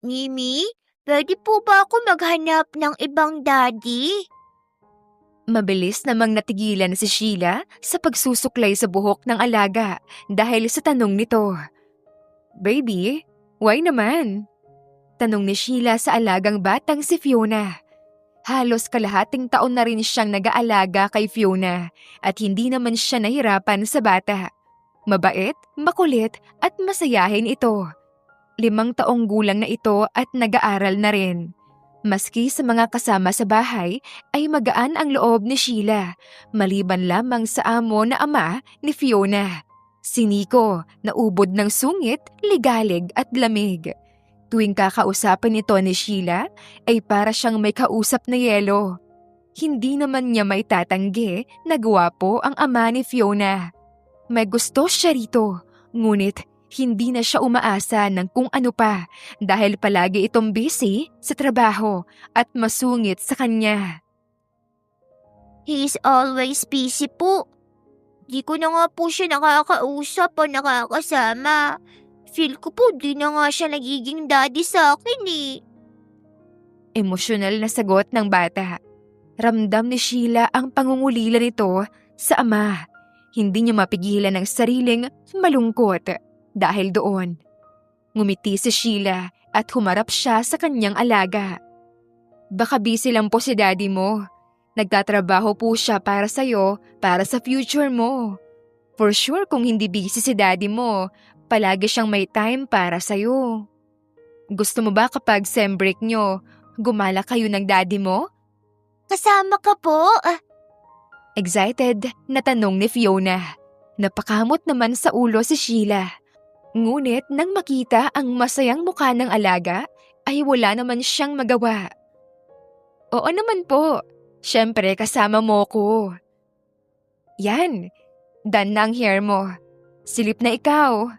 Mimi, pwede po ba ako maghanap ng ibang daddy? Mabilis namang natigilan si Sheila sa pagsusuklay sa buhok ng alaga dahil sa tanong nito. "Baby, why naman?" Tanong ni Sheila sa alagang batang si Fiona. Halos kalahating taon na rin siyang nag-aalaga kay Fiona at hindi naman siya nahirapan sa bata. Mabait, makulit at masayahin ito. 5 taong gulang na ito at nag-aaral na rin. Maski sa mga kasama sa bahay ay magaan ang loob ni Sheila, maliban lamang sa amo na ama ni Fiona. Si Nico na ubod ng sungit, ligalig at lamig. Tuwing kakausapin ito ni Sheila ay para siyang may kausap na yelo. Hindi naman niya may tatanggi na gwapo ang ama ni Fiona. May gusto siya rito, ngunit hindi na siya umaasa ng kung ano pa dahil palagi itong busy sa trabaho at masungit sa kanya. He's always busy po. Di ko na nga po siya nakakausap o nakakasama. Feel ko po di na nga siya nagiging daddy sa akin eh. Emosyonal na sagot ng bata. Ramdam ni Sheila ang pangungulila nito sa ama. Hindi niya mapigilan ang sariling malungkot dahil doon. Ngumiti si Sheila at humarap siya sa kanyang alaga. "Baka busy lang po si daddy mo. Nagtatrabaho po siya para sa'yo, para sa future mo. For sure kung hindi busy si daddy mo, palagi siyang may time para sa'yo. Gusto mo ba kapag sem break nyo, gumala kayo ng daddy mo?" Kasama ka po? Excited na tanong ni Fiona. Napakamot naman sa ulo si Sheila. Ngunit nang makita ang masayang mukha ng alaga, ay wala naman siyang magawa. "Oo naman po. Siyempre kasama mo ko." "Yan, done na ang hair mo. Silip na ikaw."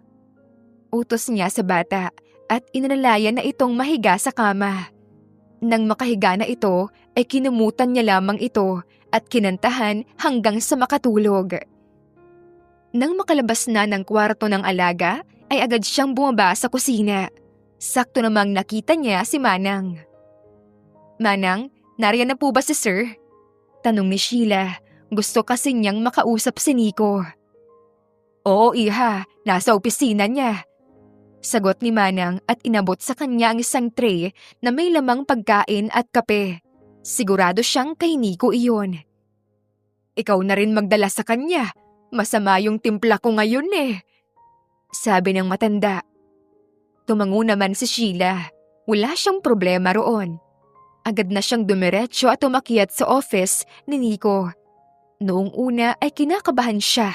Utos niya sa bata at inalalayan na itong mahiga sa kama. Nang makahiga na ito, ay kinumutan niya lamang ito at kinantahan hanggang sa makatulog. Nang makalabas na ng kwarto ng alaga, ay agad siyang bumaba sa kusina. Sakto namang nakita niya si Manang. "Manang, nariyan na po ba si Sir?" Tanong ni Sheila. Gusto kasi niyang makausap si Nico. "Oo iha, nasa opisina niya." Sagot ni Manang at inabot sa kanya ang isang tray na may lamang pagkain at kape. Sigurado siyang kay Nico iyon. "Ikaw na rin magdala sa kanya. Masama yung timpla ko ngayon eh," sabi ng matanda. Tumango naman si Sheila. Wala siyang problema roon. Agad na siyang dumiretso at umakyat sa office ni Nico. Noong una ay kinakabahan siya.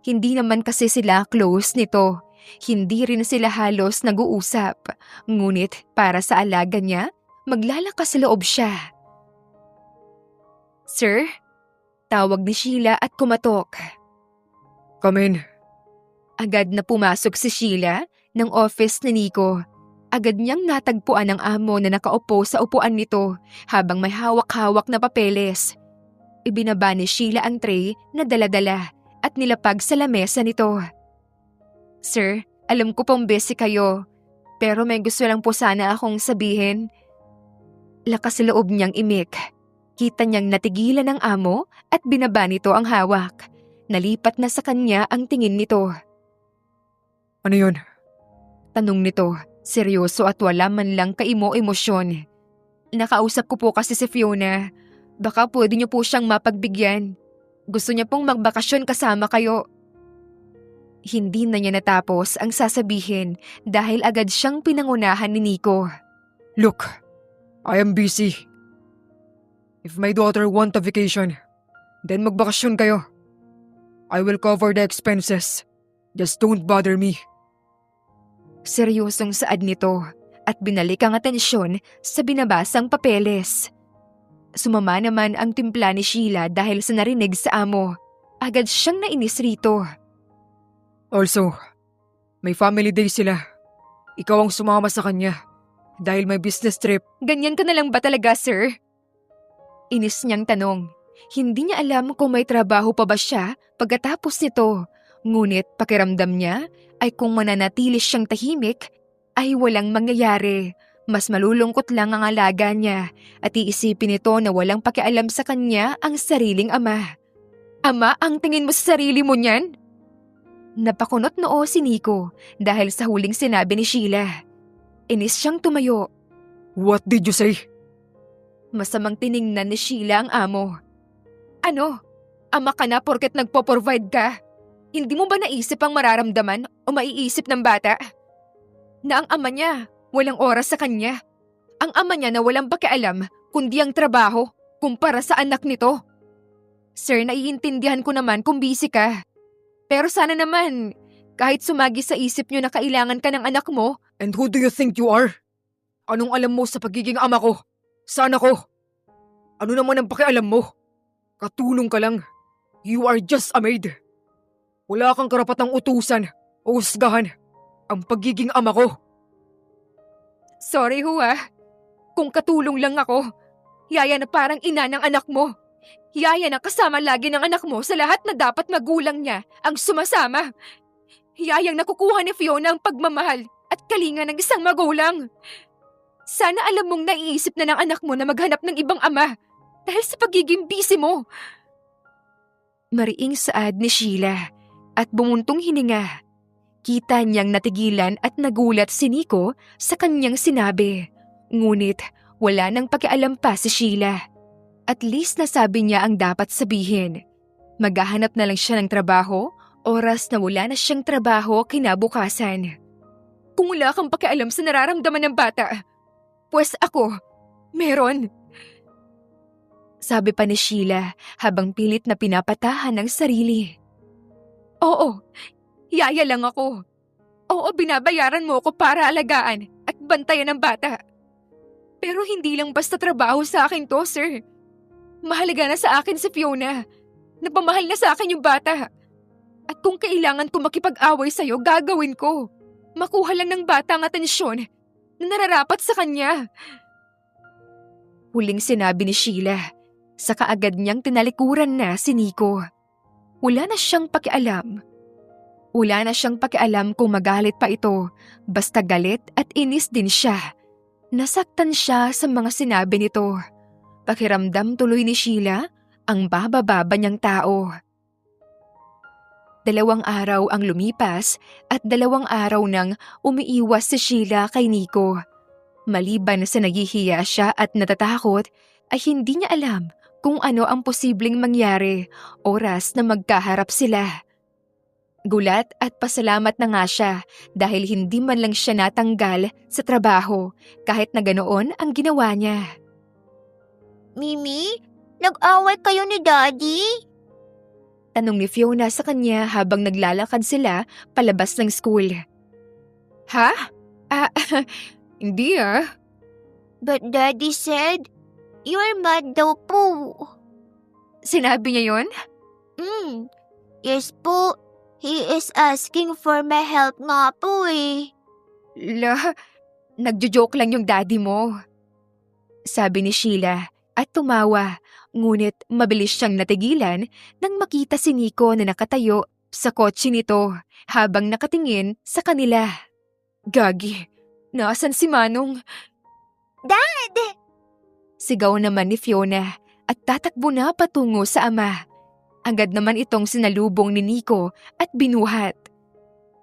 Hindi naman kasi sila close nito. Hindi rin sila halos nag-uusap. Ngunit para sa alaga niya, maglalakas loob siya. "Sir?" Tawag ni Sheila at kumatok. Come in. Agad na pumasok si Sheila ng office ni Nico. Agad niyang natagpuan ang amo na nakaupo sa upuan nito habang may hawak-hawak na papeles. Ibinaba ni Sheila ang tray na dala-dala at nilapag sa lamesa nito. "Sir, alam ko pong busy kayo, pero may gusto lang po sana akong sabihin." Lakas loob niyang imik. Kita niyang natigilan ng amo at binaba nito ang hawak. Nalipat na sa kanya ang tingin nito. Ano yun? Tanong nito, seryoso at wala man lang kaimo-emosyon. "Nakausap ko po kasi si Fiona. Baka pwede niyo po siyang mapagbigyan. Gusto niya pong magbakasyon kasama kayo." Hindi na niya natapos ang sasabihin dahil agad siyang pinangunahan ni Nico. Look, I am busy. If my daughter want a vacation, then magbakasyon kayo. I will cover the expenses. Just don't bother me. Seryosong saad nito at binalik ang atensyon sa binabasang papeles. Sumama naman ang timpla ni Sheila dahil sa narinig sa amo. Agad siyang nainis rito. Also, may family day sila. Ikaw ang sumama sa kanya dahil may business trip. "Ganyan ka na lang ba talaga, sir?" Inis niyang tanong. Hindi niya alam kung may trabaho pa ba siya pagkatapos nito. Ngunit pakiramdam niya ay kung mananatili siyang tahimik ay walang mangyayari. Mas malulungkot lang ang alaga niya at iisipin nito na walang pakialam sa kanya ang sariling ama. Ama, ang tingin mo sa sarili mo niyan? Napakunot noo si Nico dahil sa huling sinabi ni Sheila. Inis siyang tumayo. What did you say? Masamang tiningnan ni Sheila ang amo. Ano? Ama ka na porket nagpo-provide ka? Hindi mo ba naisip ang mararamdaman o maiisip ng bata? Na ang ama niya walang oras sa kanya. Ang ama niya na walang pakialam kundi ang trabaho kumpara sa anak nito. Sir, naiintindihan ko naman kung busy ka. Pero sana naman, kahit sumagi sa isip niyo na kailangan ka ng anak mo. And who do you think you are? Anong alam mo sa pagiging ama ko? Sana ko? Ano naman ang pakialam mo? Katulong ka lang. You are just a maid. Wala kang karapatang utusan o husgahan ang pagiging ama ko. Sorry ho ah. Kung katulong lang ako, yaya na parang ina ng anak mo. Yaya na kasama lagi ng anak mo sa lahat na dapat magulang niya ang sumasama. Yayang nakukuha ni Fiona ang pagmamahal at kalinga ng isang magulang. Sana alam mong naiisip na ng anak mo na maghanap ng ibang ama dahil sa pagiging busy mo. Mariing saad ni Sheila at bumuntong hininga. Kita niyang natigilan at nagulat si Nico sa kanyang sinabi. Ngunit wala nang pakialam pa si Sheila. At least nasabi niya ang dapat sabihin. Maghahanap na lang siya ng trabaho, oras na wala na siyang trabaho kinabukasan. Kung wala kang pakialam sa nararamdaman ng bata, pues ako, meron. Sabi pa ni Sheila habang pilit na pinapatahan ng sarili. Oo, yaya lang ako. Oo, binabayaran mo ako para alagaan at bantayan ng bata. Pero hindi lang basta trabaho sa akin to, sir. Mahalaga na sa akin si Fiona. Napamahal na sa akin yung bata. At kung kailangan ko makipag-away sa'yo, gagawin ko. Makuha lang ng bata ang atensyon na nararapat sa kanya. Huling sinabi ni Sheila. Sa kaagad niyang tinalikuran na si Nico. Wala na siyang pakialam. Wala na siyang pakialam kung magalit pa ito. Basta galit at inis din siya. Nasaktan siya sa mga sinabi nito. Pakiramdam tuloy ni Sheila ang bababa niyang tao. 2 araw ang lumipas at 2 araw nang umiiwas si Sheila kay Nico. Maliban sa naghihiya siya at natatakot, ay hindi niya alam kung ano ang posibleng mangyari oras na magkaharap sila. Gulat at pasalamat na nga siya dahil hindi man lang siya natanggal sa trabaho kahit na ganoon ang ginawa niya. Mimi, nag-away kayo ni Daddy? Tanong ni Fiona sa kanya habang naglalakad sila palabas ng school. Ha? Hindi ah. But Daddy said, you're mad daw po. Sinabi niya yon? Yes po. He is asking for my help nga po eh. Nagjo-joke lang yung daddy mo. Sabi ni Sheila at tumawa, ngunit mabilis siyang natigilan nang makita si Nico na nakatayo sa kotse nito habang nakatingin sa kanila. Gagi, nasan si Manong? Dad! Sigaw naman ni Fiona at tatakbo na patungo sa ama. Agad naman itong sinalubong ni Nico at binuhat.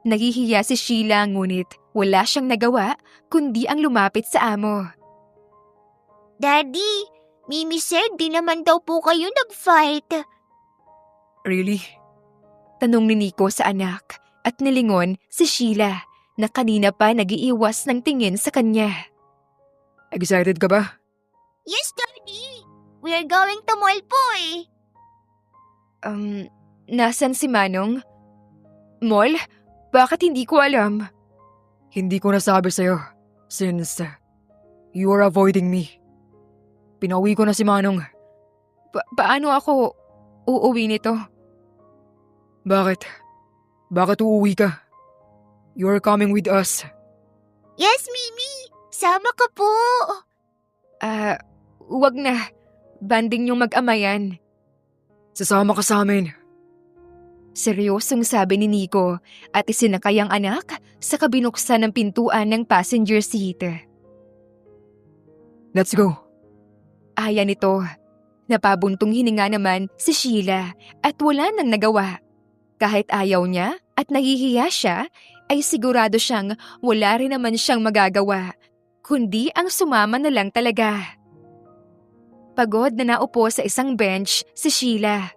Nahihiya si Sheila ngunit wala siyang nagawa kundi ang lumapit sa amo. Daddy, Mimi said di naman daw po kayo nag-fight. Really? Tanong ni Nico sa anak at nilingon si Sheila na kanina pa nag-iiwas ng tingin sa kanya. Excited ka ba? Yes, Daddy. We're going to mall po eh. Nasan si Manong? Mall? Bakit hindi ko alam? Hindi ko nasabi sa'yo since you are avoiding me. Pinauwi ko na si Manong. Paano ako uuwi nito? Bakit? Bakit uuwi ka? You are coming with us. Yes, Mimi. Sama ka po. Wag na. Banding yung mag-ama yan. Sasama ka sa amin. Seryosong sabi ni Nico at isinakay ang anak sa kabinuksan ng pintuan ng passenger seat. Let's go. Aya nito. Napabuntong hininga naman si Sheila at wala nang nagawa. Kahit ayaw niya at nahihiya siya, ay sigurado siyang wala rin naman siyang magagawa, kundi ang sumama na lang talaga. Pagod na naupo sa isang bench si Sheila.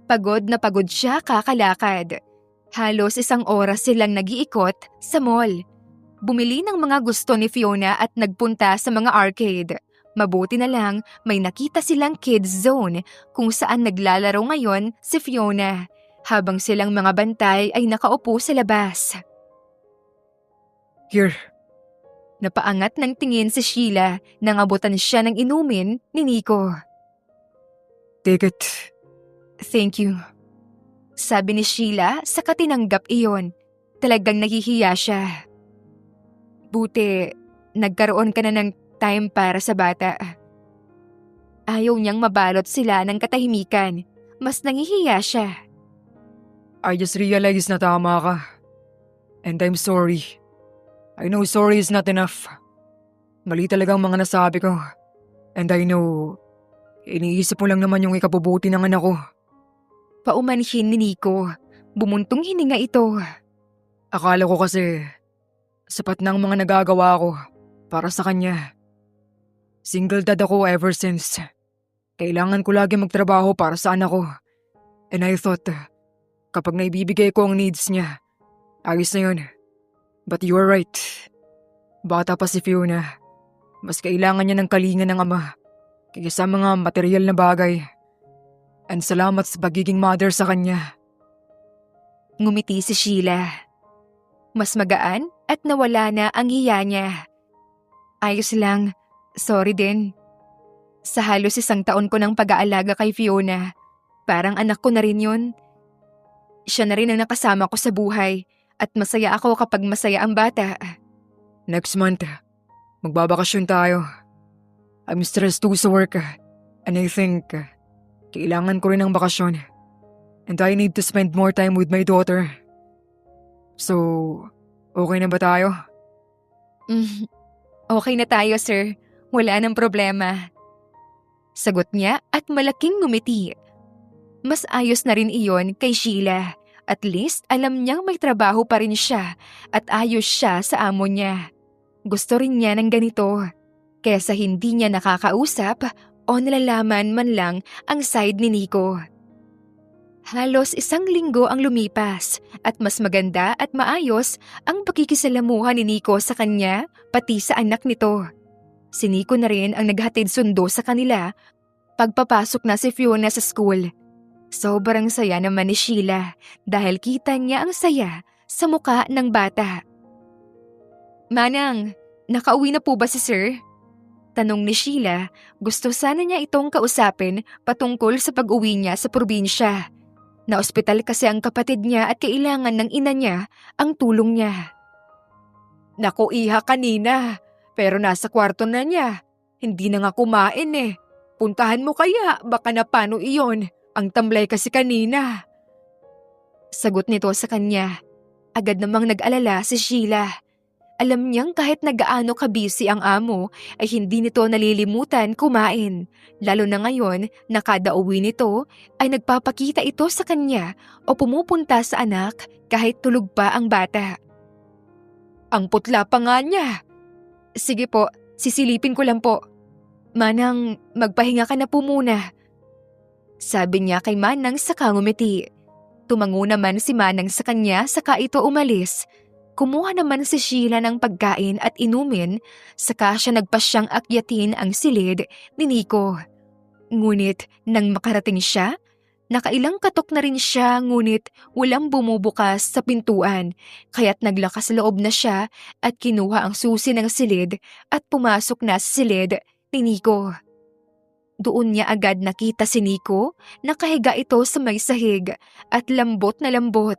Pagod na pagod siya kakalakad. Halos 1 oras silang nag-iikot sa mall. Bumili ng mga gusto ni Fiona at nagpunta sa mga arcade. Mabuti na lang may nakita silang kids zone kung saan naglalaro ngayon si Fiona, habang silang mga bantay ay nakaupo sa labas. Here. Napaangat ng tingin si Sheila nang abutan siya ng inumin ni Nico. Take it. Thank you. Sabi ni Sheila sa katinanggap iyon. Talagang nahihiya siya. Buti, nagkaroon ka na ng time para sa bata. Ayaw niyang mabalot sila ng katahimikan. Mas nangihiya siya. I just realized na tama ka. And I'm sorry. I know sorry is not enough. Mali talaga ang mga nasabi ko. And I know, iniisip mo lang naman yung ikabubuti ng anak ko. Paumanhin ni Nico. Bumuntong hininga ito. Akala ko kasi, sapat na ang mga nagagawa ko para sa kanya. Single dad ako ever since. Kailangan ko lagi magtrabaho para sa anak ko. And I thought, kapag naibibigay ko ang needs niya, ayos na yun. But you are right. Bata pa si Fiona. Mas kailangan niya ng kalinga ng ama kaysa mga material na bagay. And salamat sa pagiging mother sa kanya. Ngumiti si Sheila. Mas magaan at nawala na ang hiya niya. Ayos lang. Sorry din. Sa halos 1 taon ko ng pag-aalaga kay Fiona, parang anak ko na rin yun. Siya na rin ang nakasama ko sa buhay at masaya ako kapag masaya ang bata. Next month, magbabakasyon tayo. I'm stressed too sa work and I think kailangan ko rin ng bakasyon. And I need to spend more time with my daughter. So, okay na ba tayo? Okay na tayo, sir. Wala nang problema. Sagot niya at malaking ngumiti. Mas ayos na rin iyon kay Sheila. At least alam niyang may trabaho pa rin siya at ayos siya sa amo niya. Gusto rin niya ng ganito. Kesa hindi niya nakakausap o nalalaman man lang ang side ni Nico. Halos 1 linggo ang lumipas at mas maganda at maayos ang pakikisalamuha ni Nico sa kanya pati sa anak nito. Si Nico na rin ang naghatid sundo sa kanila pagpapasok na si Fiona sa school. Sobrang saya naman ni Sheila dahil kita niya ang saya sa muka ng bata. Manang, nakauwi na po ba si sir? Tanong ni Sheila, gusto sana niya itong kausapin patungkol sa pag-uwi niya sa probinsya. Na-ospital kasi ang kapatid niya at kailangan ng ina niya ang tulong niya. Naku iha kanina, pero nasa kwarto na niya. Hindi na nga kumain eh. Puntahan mo kaya, baka na paano iyon. Ang tamlay kasi kanina. Sagot nito sa kanya. Agad namang nag-alala si Sheila. Alam niyang kahit nagaano ka-busy ang amo ay hindi nito nalilimutan kumain. Lalo na ngayon na kada uwi nito ay nagpapakita ito sa kanya o pumupunta sa anak kahit tulog pa ang bata. Ang putla pa nga niya. Sige po, sisilipin ko lang po. Manang, magpahinga ka na po muna. Sabi niya kay Manang saka ngumiti. Tumango naman si Manang sa kanya saka ito umalis. Kumuha naman si Sheila ng pagkain at inumin, saka siya nagpasyang akyatin ang silid ni Nico. Ngunit nang makarating siya, nakailang katok na rin siya ngunit walang bumubukas sa pintuan, kaya't naglakas loob na siya at kinuha ang susi ng silid at pumasok na sa silid ni Nico. Doon niya agad nakita si Nico, nakahiga ito sa may sahig at lambot na lambot.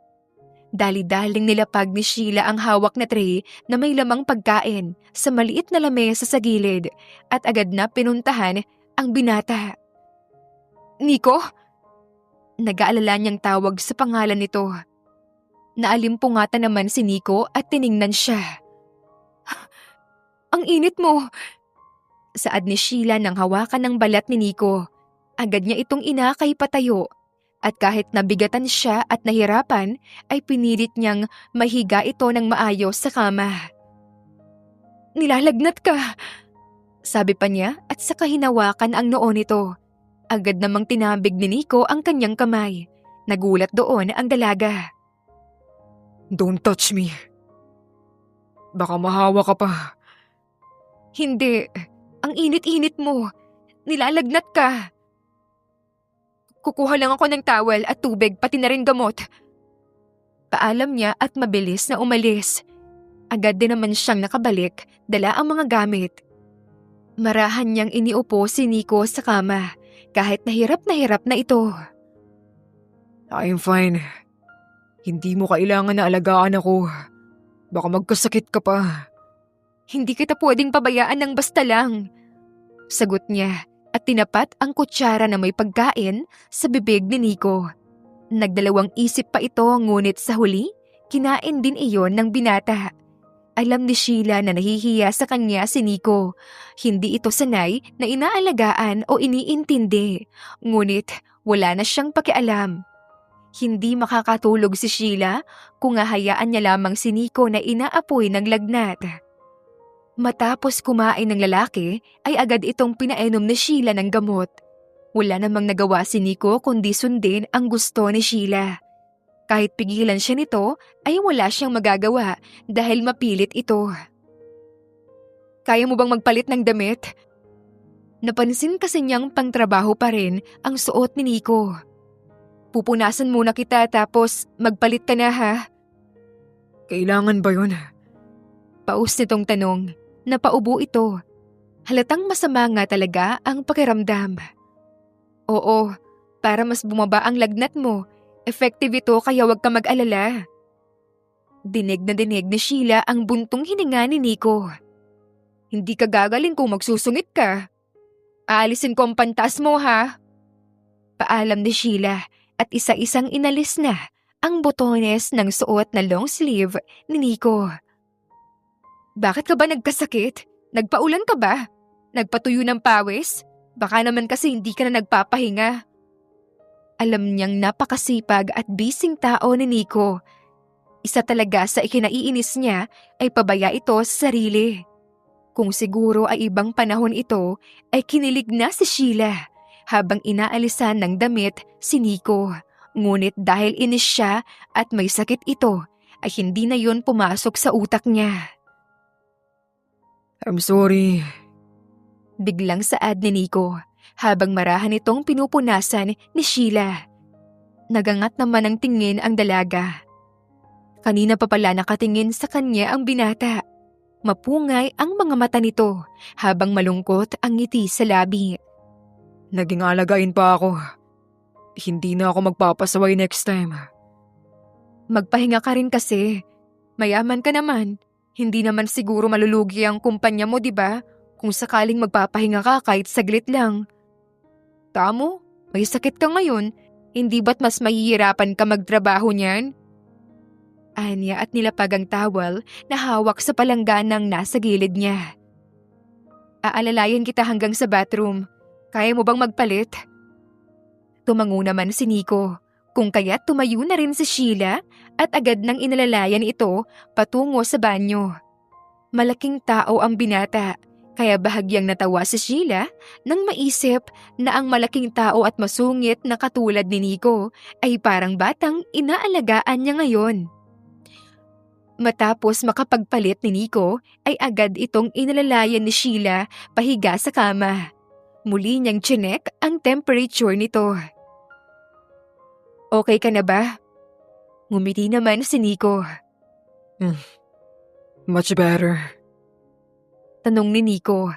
Dali-daling nilapag ni Sheila ang hawak na tray na may lamang pagkain sa maliit na lamesa sa gilid at agad na pinuntahan ang binata. Nico? Nag-aalala niyang tawag sa pangalan nito. Naalimpungatan naman si Nico at tiningnan siya. Ang init mo! Saad ni Sheila nang hawakan ng balat ni Nico. Agad niya itong inakay patayo. At kahit nabigatan siya at nahirapan, ay pinilit niyang mahiga ito ng maayos sa kama. "Nilalagnat ka!" sabi pa niya at saka hinawakan ang noo nito. Agad namang tinambig ni Nico ang kanyang kamay. Nagulat doon ang dalaga. Don't touch me. Baka mahawa ka pa. "Hindi. Ang init-init mo. Nilalagnat ka." "Kukuha lang ako ng towel at tubig pati na rin gamot." Paalam niya at mabilis na umalis. Agad din naman siyang nakabalik, dala ang mga gamit. Marahan niyang iniupo si Nico sa kama, kahit na hirap na ito. I'm fine. Hindi mo kailangan na alagaan ako. Baka magkasakit ka pa. "Hindi kita pwedeng pabayaan ng basta lang," sagot niya at tinapat ang kutsara na may pagkain sa bibig ni Nico. Nagdalawang isip pa ito ngunit sa huli, kinain din iyon ng binata. Alam ni Sheila na nahihiya sa kanya si Nico. Hindi ito sanay na inaalagaan o iniintindi. Ngunit wala na siyang pakialam. Hindi makakatulog si Sheila kung hahayaan niya lamang si Nico na inaapoy ng lagnat. Matapos kumain ng lalaki, ay agad itong pinainom ni Sheila ng gamot. Wala namang nagawa si Nico kundi sundin ang gusto ni Sheila. Kahit pigilan siya nito, ay wala siyang magagawa dahil mapilit ito. "Kaya mo bang magpalit ng damit?" Napansin kasi niyang pangtrabaho pa rin ang suot ni Nico. "Pupunasan muna kita tapos magpalit ka na ha?" Kailangan ba yun? Paus nitong tanong. Napaubo ito. Halatang masama nga talaga ang pakiramdam. "Oo, para mas bumaba ang lagnat mo. Effective ito kaya wag ka mag-alala." Dinig na dinig ni Sheila ang buntong hininga ni Nico. "Hindi ka gagaling kung magsusungit ka. Aalisin ko ang pantas mo ha?" Paalam ni Sheila at isa-isang inalis na ang botones ng suot na long sleeve ni Nico. "Bakit ka ba nagkasakit? Nagpaulan ka ba? Nagpatuyo ng pawis? Baka naman kasi hindi ka na nagpapahinga." Alam niyang napakasipag at bising tao ni Nico. Isa talaga sa ikinaiinis niya ay pabaya ito sa sarili. Kung siguro ay ibang panahon ito, ay kinilig na si Sheila habang inaalisan ng damit si Nico. Ngunit dahil inis siya at may sakit ito, ay hindi na yun pumasok sa utak niya. I'm sorry. Biglang saad ni Nico habang marahan itong pinupunasan ni Sheila. Nagangat naman ang tingin ang dalaga. Kanina pa pala nakatingin sa kanya ang binata. Mapungay ang mga mata nito habang malungkot ang ngiti sa labi. Naging alagain pa ako. Hindi na ako magpapasaway next time. Magpahinga ka rin kasi. Mayaman ka naman. Hindi naman siguro malulugi ang kumpanya mo, di ba? Kung sakaling magpapahinga ka kahit saglit lang. Tamo, may sakit ka ngayon. Hindi ba't mas mahihirapan ka magtrabaho niyan? Anya at nilapag ang towel na hawak sa palangganang nasa gilid niya. Aalalayan kita hanggang sa bathroom. Kaya mo bang magpalit? Tumango naman si Nico. Kung kaya tumayo na rin si Sheila at agad nang inalalayan ito patungo sa banyo. Malaking tao ang binata, kaya bahagyang natawa si Sheila nang maisip na ang malaking tao at masungit na katulad ni Nico ay parang batang inaalagaan niya ngayon. Matapos makapagpalit ni Nico ay agad itong inalalayan ni Sheila pahiga sa kama. Muli niyang chinek ang temperature nito. Okay ka na ba? Ngumiti naman si Nico. Much better. Tanong ni Nico.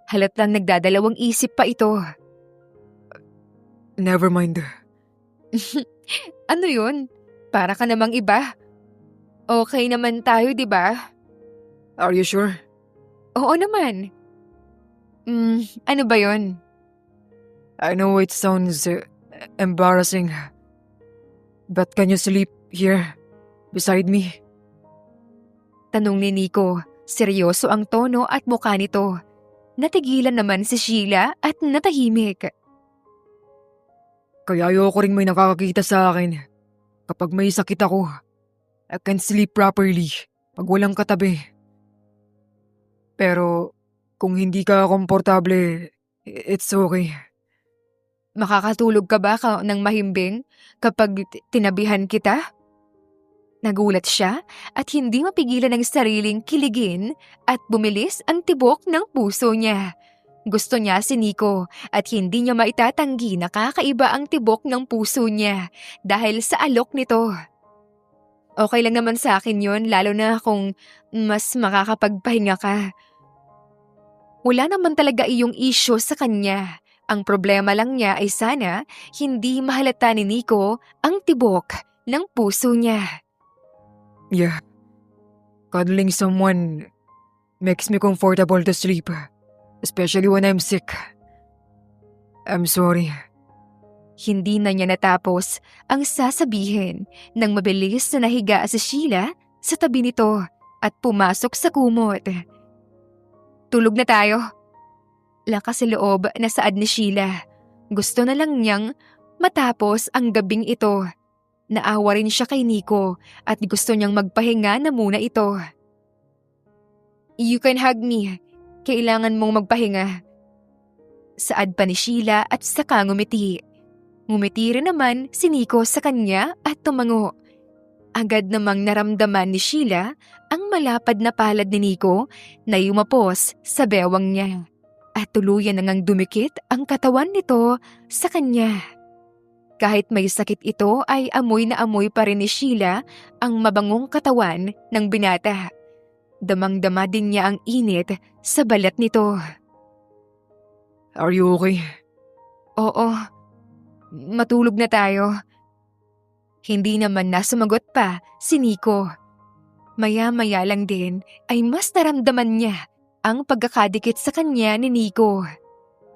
Halatang nagdadalawang isip pa ito. Never mind. Ano yun? Para ka namang iba. Okay naman tayo, di ba? Are you sure? Oo naman. Ano ba yun? I know it sounds embarrassing. But can you sleep here, beside me? Tanong ni Nico. Seryoso ang tono at mukha nito. natigilan naman si Sheila at natahimik. Kaya ayoko ring may nakakakita sa akin. Kapag may sakit ako, I can't sleep properly pag walang katabi. Pero kung hindi ka komportable, it's okay. Makakatulog ka ba ng mahimbing kapag tinabihan kita? Nagulat siya at hindi mapigilan ang sariling kiligin at bumilis ang tibok ng puso niya. Gusto niya si Nico at hindi niya maitatanggi na kakaiba ang tibok ng puso niya dahil sa alok nito. Okay lang naman sa akin yun, lalo na kung mas makakapagpahinga ka. Wala naman talaga iyong issue sa kanya. Ang problema lang niya ay sana hindi mahalata ni Nico ang tibok ng puso niya. Yeah. Cuddling someone makes me comfortable to sleep. Especially when I'm sick. I'm sorry. Hindi na niya natapos ang sasabihin nang mabilis na nahiga si Sheila sa tabi nito at pumasok sa kumot. Tulog na tayo. Lakas sa loob na saad ni Sheila. Gusto na lang niyang matapos ang gabing ito. Naawa rin siya kay Nico at gusto niyang magpahinga na muna ito. You can hug me. Kailangan mong magpahinga. Saad pa ni Sheila at saka ngumiti. Ngumiti rin naman si Nico sa kanya at tumango. Agad namang naramdaman ni Sheila ang malapad na palad ni Nico na yumapos sa bewang niya. At tuluyan na ngang dumikit ang katawan nito sa kanya. Kahit may sakit ito ay amoy na amoy pa rin ni Sheila ang mabangong katawan ng binata. Damang-dama din niya ang init sa balat nito. Are you okay? Oo, matulog na tayo. Hindi naman na sumagot pa si Nico. Maya-maya lang din ay mas naramdaman niya ang pagkakadikit sa kanya ni Nico.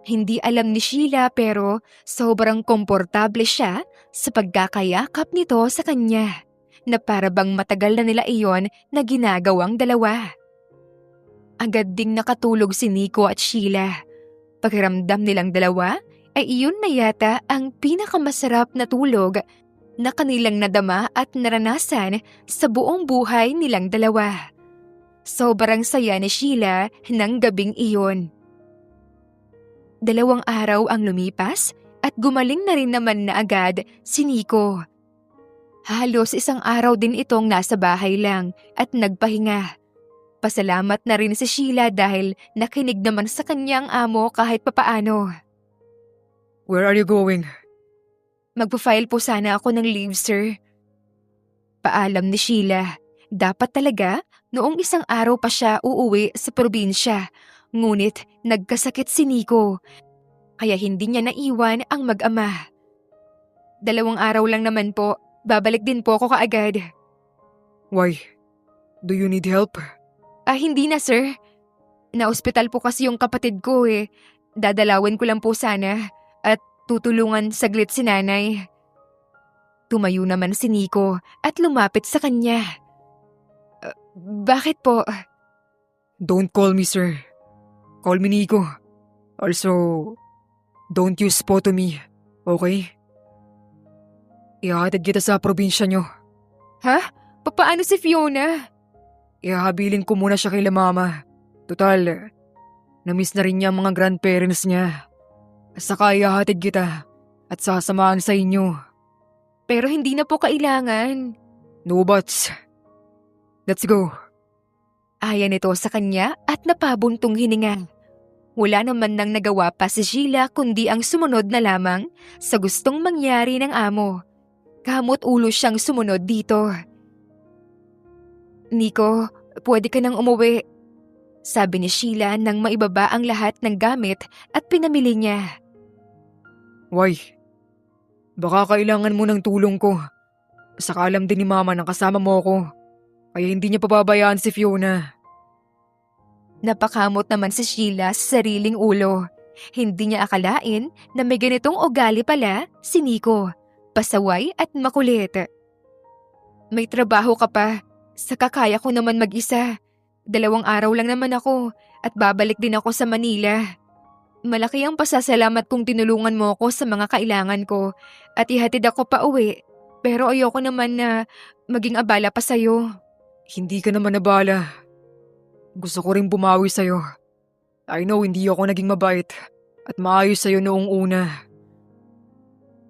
Hindi alam ni Sheila pero sobrang komportable siya sa pagkakayakap nito sa kanya na para bang matagal na nila iyon na ginagawang dalawa. Agad ding nakatulog si Nico at Sheila. Pakiramdam nilang dalawa ay iyon na yata ang pinakamasarap na tulog na kanilang nadama at naranasan sa buong buhay nilang dalawa. Sobrang saya ni Sheila ng gabing iyon. 2 araw ang lumipas at gumaling na rin naman na agad si Nico. Halos 1 araw din itong nasa bahay lang at nagpahinga. Pasalamat na rin si Sheila dahil nakinig naman sa kanyang amo kahit papaano. Where are you going? Magpa-file po sana ako ng leave, sir. Paalam ni Sheila. Dapat talaga noong 1 araw pa siya uuwi sa probinsya. Ngunit nagkasakit si Nico, kaya hindi niya naiwan ang mag-ama. 2 araw lang naman po, babalik din po ako kaagad. Why? Do you need help? Hindi na sir. Na-ospital po kasi yung kapatid ko eh. Dadalawin ko lang po sana at tutulungan saglit si nanay. Tumayo naman si Nico at lumapit sa kanya. Bakit po? Don't call me sir. Call me Nico. Also, don't use po to me, okay? Ihahatid kita sa probinsya nyo. Ha? Paano si Fiona? Ihahabilin ko muna siya kay mama. Total, na-miss na rin niya ang mga grandparents niya. Saka ihahatid kita at sasamahan sa inyo. Pero hindi na po kailangan. No buts. Let's go. Aya nito sa kanya at napabuntong hininga. Wala naman nang nagawa pa si Sheila kundi ang sumunod na lamang sa gustong mangyari ng amo. Kamot ulo siyang sumunod dito. Nico, pwede ka nang umuwi. Sabi ni Sheila nang maibaba ang lahat ng gamit at pinamili niya. Why? Baka kailangan mo ng tulong ko. Saka alam din ni mama na kasama mo ako. Kaya hindi niya pababayaan si Fiona. Napakamot naman si Sheila sa sariling ulo. Hindi niya akalain na may ganitong ugali pala si Nico. Pasaway at makulit. May trabaho ka pa. Sa kakaya ko naman mag-isa. 2 araw lang naman ako at babalik din ako sa Manila. Malaki ang pasasalamat kung tinulungan mo ako sa mga kailangan ko at ihatid ako pa uwi. Pero ayoko naman na maging abala pa sa'yo. Hindi ka naman nabala. Gusto ko rin bumawi sa'yo. I know hindi ako naging mabait at maayos sa'yo noong una.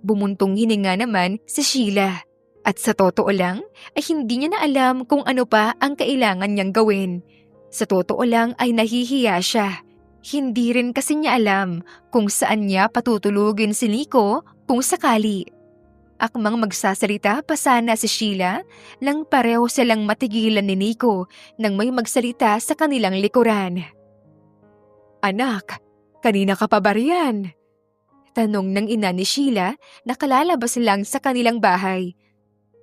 Bumuntong hininga naman si Sheila. At sa totoo lang ay hindi niya na alam kung ano pa ang kailangan niyang gawin. Sa totoo lang ay nahihiya siya. Hindi rin kasi niya alam kung saan niya patutulugin si Nico kung sakali. Akmang magsasalita pa sana si Sheila nang pareho silang matigilan ni Nico nang may magsalita sa kanilang likuran. "Anak, kanina ka pa ba riyan?" Tanong ng ina ni Sheila na kalalabas lang sa kanilang bahay.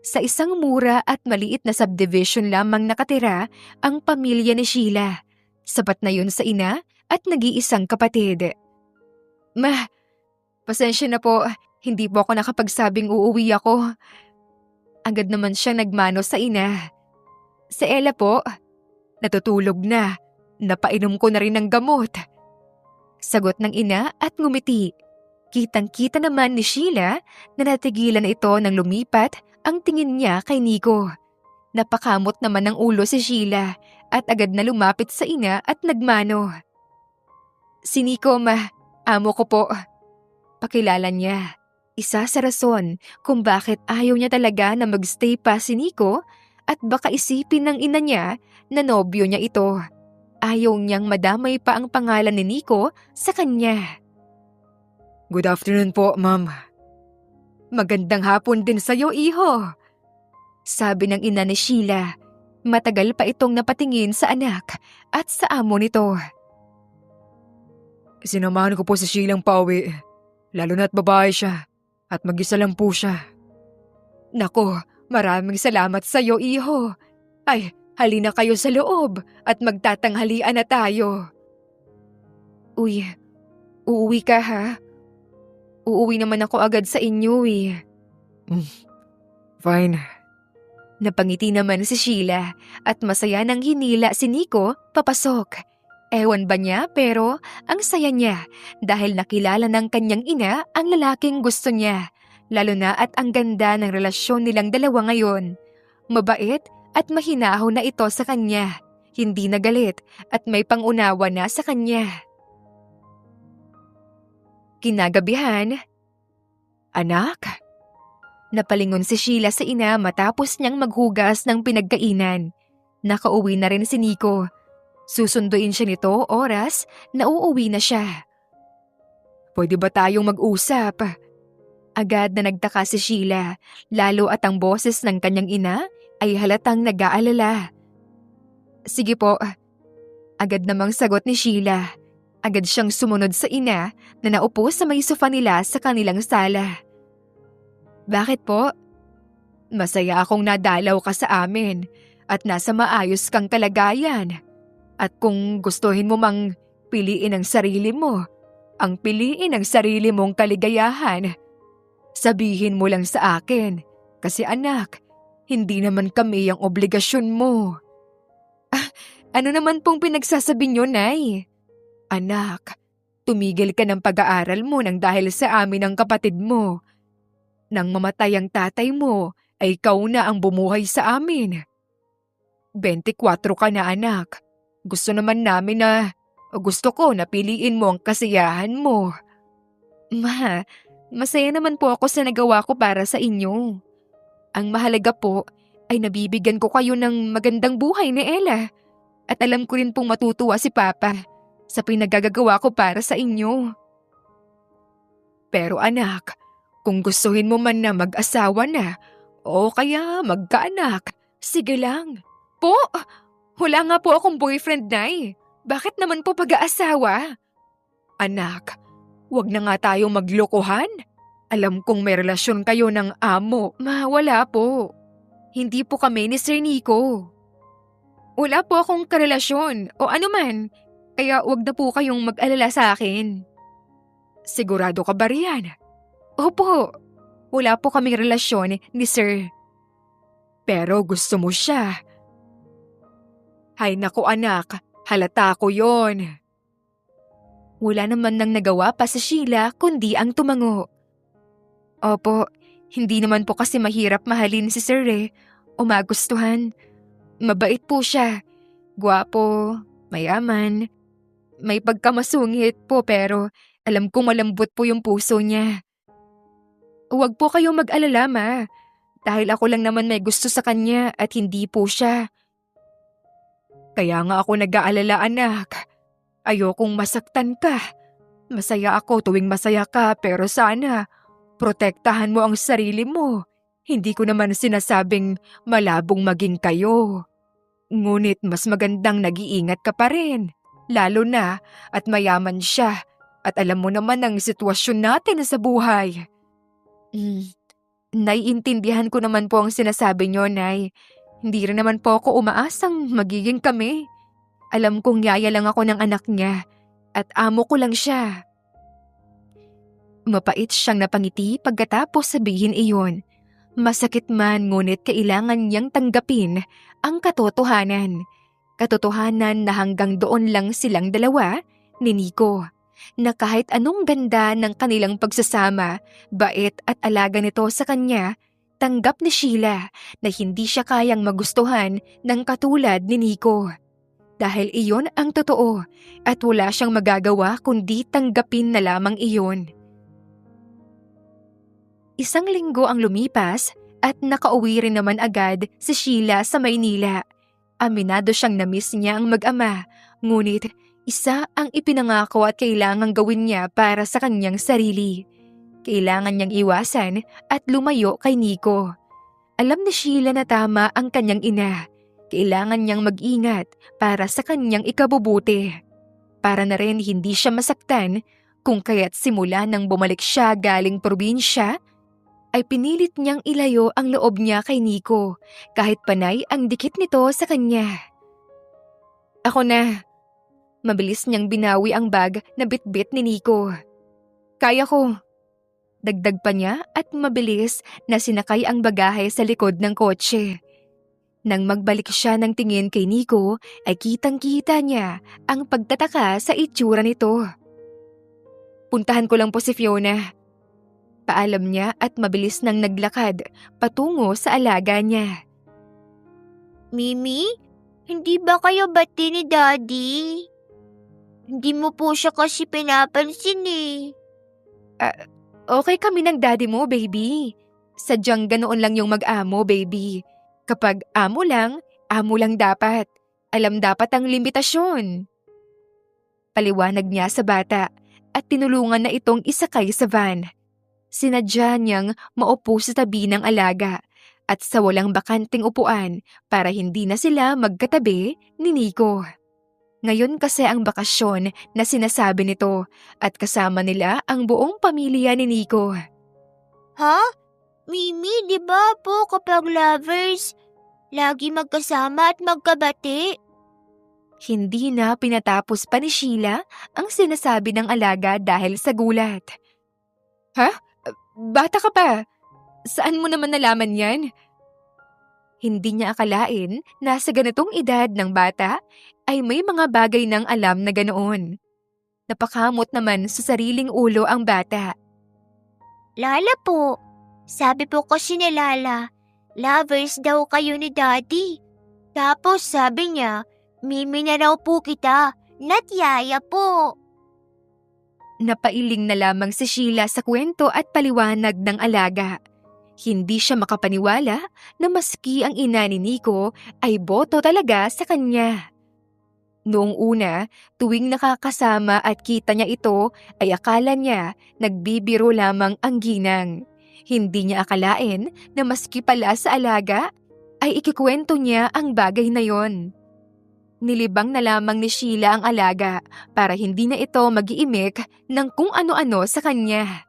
Sa isang mura at maliit na subdivision lamang nakatira ang pamilya ni Sheila. Sapat na yun sa ina at nag-iisang kapatid. "Ma, pasensya na po, hindi po ako nakapagsabing uuwi ako." Agad naman siyang nagmano sa ina. "Si Ella po, natutulog na. Napainom ko na rin ng gamot." Sagot ng ina at ngumiti. Kitang-kita naman ni Sheila na natigilan ito nang lumipat ang tingin niya kay Nico. Napakamot naman ng ulo si Sheila at agad na lumapit sa ina at nagmano. "Si Nico, ma, amo ko po." Pakilala niya. Isa sa rason kung bakit ayaw niya talaga na magstay pa si Nico at baka isipin ng ina niya na nobyo niya ito. Ayaw niyang madamay pa ang pangalan ni Nico sa kanya. "Good afternoon po, ma'am." "Magandang hapon din sa'yo, iho." Sabi ng ina ni Sheila. Matagal pa itong napatingin sa anak at sa amo nito. Sinamahan ko po si Sheilang pauwi. Lalo na't babae siya at mag-isa lang po siya. "Nako, maraming salamat sa'yo, iho. Ay, halina kayo sa loob at magtatanghalian na tayo." "Uy, uuwi ka ha? Uuwi naman ako agad sa inyo eh." Fine. Napangiti naman si Sheila at masaya nang hinila si Nico papasok. Ewan ba niya pero ang saya niya dahil nakilala ng kanyang ina ang lalaking gusto niya. Lalo na at ang ganda ng relasyon nilang dalawa ngayon. Mabait at mahinahon na ito sa kanya. Hindi na galit at may pangunawa na sa kanya. Kinagabihan, "Anak?" Napalingon si Sheila sa ina matapos niyang maghugas ng pinagkainan. Nakauwi na rin si Nico. Susunduin siya nito oras na uuwi na siya. Pwede ba tayong mag-usap? Agad na nagtaka si Sheila, lalo at ang boses ng kanyang ina ay halatang nag-aalala. "Sige po." Agad namang sagot ni Sheila. Agad siyang sumunod sa ina na naupo sa may sofa nila sa kanilang sala. "Bakit po?" "Masaya akong nadalaw ka sa amin at nasa maayos kang kalagayan. At kung gustuhin mo mang piliin ang sarili mo, ang piliin ang sarili mong kaligayahan, sabihin mo lang sa akin. Kasi anak, hindi naman kami ang obligasyon mo." "Ano naman pong pinagsasabi niyo, Nay?" "Anak, tumigil ka ng pag-aaral mo nang dahil sa amin ang kapatid mo. Nang mamatay ang tatay mo, ay ikaw na ang bumuhay sa amin. 24 ka na, anak. Gusto ko na piliin mo ang kasiyahan mo." "Ma, masaya naman po ako sa nagawa ko para sa inyo. Ang mahalaga po ay nabibigyan ko kayo ng magandang buhay ni Ella. At alam ko rin pong matutuwa si Papa sa pinagagagawa ko para sa inyo. Pero anak, kung gustuhin mo man na mag-asawa na o kaya magkaanak, sige lang." "Po? Wala nga po akong boyfriend, Nay. Bakit naman po pag-aasawa?" "Anak, wag na nga tayong maglokohan. Alam kong may relasyon kayo ng amo." "Ma, wala po. Hindi po kami ni Sir Nico. Wala po akong karelasyon o anuman, kaya wag na po kayong mag-alala sa akin." "Sigurado ka ba riyan?" "Opo, wala po kaming relasyon ni Sir." "Pero gusto mo siya." "Hay naku anak, Halata ko yon. Wala naman nang nagawa pa sa Sheila kundi ang tumango. Opo, hindi naman po kasi mahirap mahalin si Sir o magustuhan. Mabait po siya. Gwapo, mayaman. May pagkamasungit po pero alam kong malambot po yung puso niya. Huwag po kayong mag-alala, ma. Dahil ako lang naman may gusto sa kanya at hindi po siya. Kaya nga ako nag-aalala, anak. Ayokong masaktan ka. Masaya ako tuwing masaya ka pero sana protektahan mo ang sarili mo. Hindi ko naman sinasabing malabong maging kayo. Ngunit mas magandang nag-iingat ka pa rin. Lalo na at mayaman siya at alam mo naman ang sitwasyon natin sa buhay. Naiintindihan ko naman po ang sinasabi niyo, Nay. Hindi rin naman po ako umaasang magiging kami. Alam kong yaya lang ako ng anak niya at amo ko lang siya. Mapait siyang napangiti pagkatapos sabihin iyon. Masakit man ngunit kailangan niyang tanggapin ang katotohanan. Katotohanan na hanggang doon lang silang dalawa ni Nico. Na kahit anong ganda ng kanilang pagsasama, bait at alaga nito sa kanya, tanggap ni Sheila na hindi siya kayang magustuhan ng katulad ni Nico. Dahil iyon ang totoo at wala siyang magagawa kundi tanggapin na lamang iyon. Isang linggo ang lumipas at nakauwi rin naman agad si Sheila sa Maynila. Aminado siyang na-miss niya ang mag-ama, ngunit isa ang ipinangako at kailangang gawin niya para sa kanyang sarili. Kailangan niyang iwasan at lumayo kay Nico. Alam ni Sheila na tama ang kanyang ina. Kailangan niyang mag-ingat para sa kanyang ikabubuti. Para na rin hindi siya masaktan kung kaya't simula nang bumalik siya galing probinsya, ay pinilit niyang ilayo ang loob niya kay Nico kahit panay ang dikit nito sa kanya. Ako na. Mabilis niyang binawi ang bag na bitbit ni Nico. Kaya ko. Dagdag pa niya at mabilis na sinakay ang bagahe sa likod ng kotse. Nang magbalik siya ng tingin kay Nico ay kitang-kita niya ang pagtataka sa itsura nito. Puntahan ko lang po si Fiona. Paalam niya at mabilis nang naglakad patungo sa alaga niya. Mimi, hindi ba kayo bati ni Daddy? Hindi mo po siya kasi pinapansin eh. Okay kami ng daddy mo, baby. Sadyang ganoon lang yung mag-amo, baby. Kapag amo lang dapat. Alam dapat ang limitasyon. Paliwanag niya sa bata at tinulungan na itong isakay sa van. Sinadya niyang maupo sa tabi ng alaga at sa walang bakanting upuan para hindi na sila magkatabi ni Nico. Ngayon kasi ang bakasyon na sinasabi nito at kasama nila ang buong pamilya ni Nico. Ha? Mimi, di ba po kapag lovers, lagi magkasama at magkabati? Hindi na pinatapos pa ni Sheila ang sinasabi ng alaga dahil sa gulat. Ha? Bata ka pa? Saan mo naman nalaman yan? Hindi niya akalain na sa ganitong edad ng bata ay may mga bagay ng alam na ganoon. Napakamot naman sa sariling ulo ang bata. Lala po, sabi po kasi ni Lala, lovers daw kayo ni Daddy. Tapos sabi niya, Mimi na raw po kita, not yaya po. Napailing na lamang si Sheila sa kwento at paliwanag ng alaga. Hindi siya makapaniwala na maski ang ina ni Nico ay boto talaga sa kanya. Noong una, tuwing nakakasama at kita niya ito ay akala niya nagbibiro lamang ang ginang. Hindi niya akalain na maski pala sa alaga ay ikikwento niya ang bagay na yon. Nilibang na lamang ni Sheila ang alaga para hindi na ito mag-iimik ng kung ano-ano sa kanya.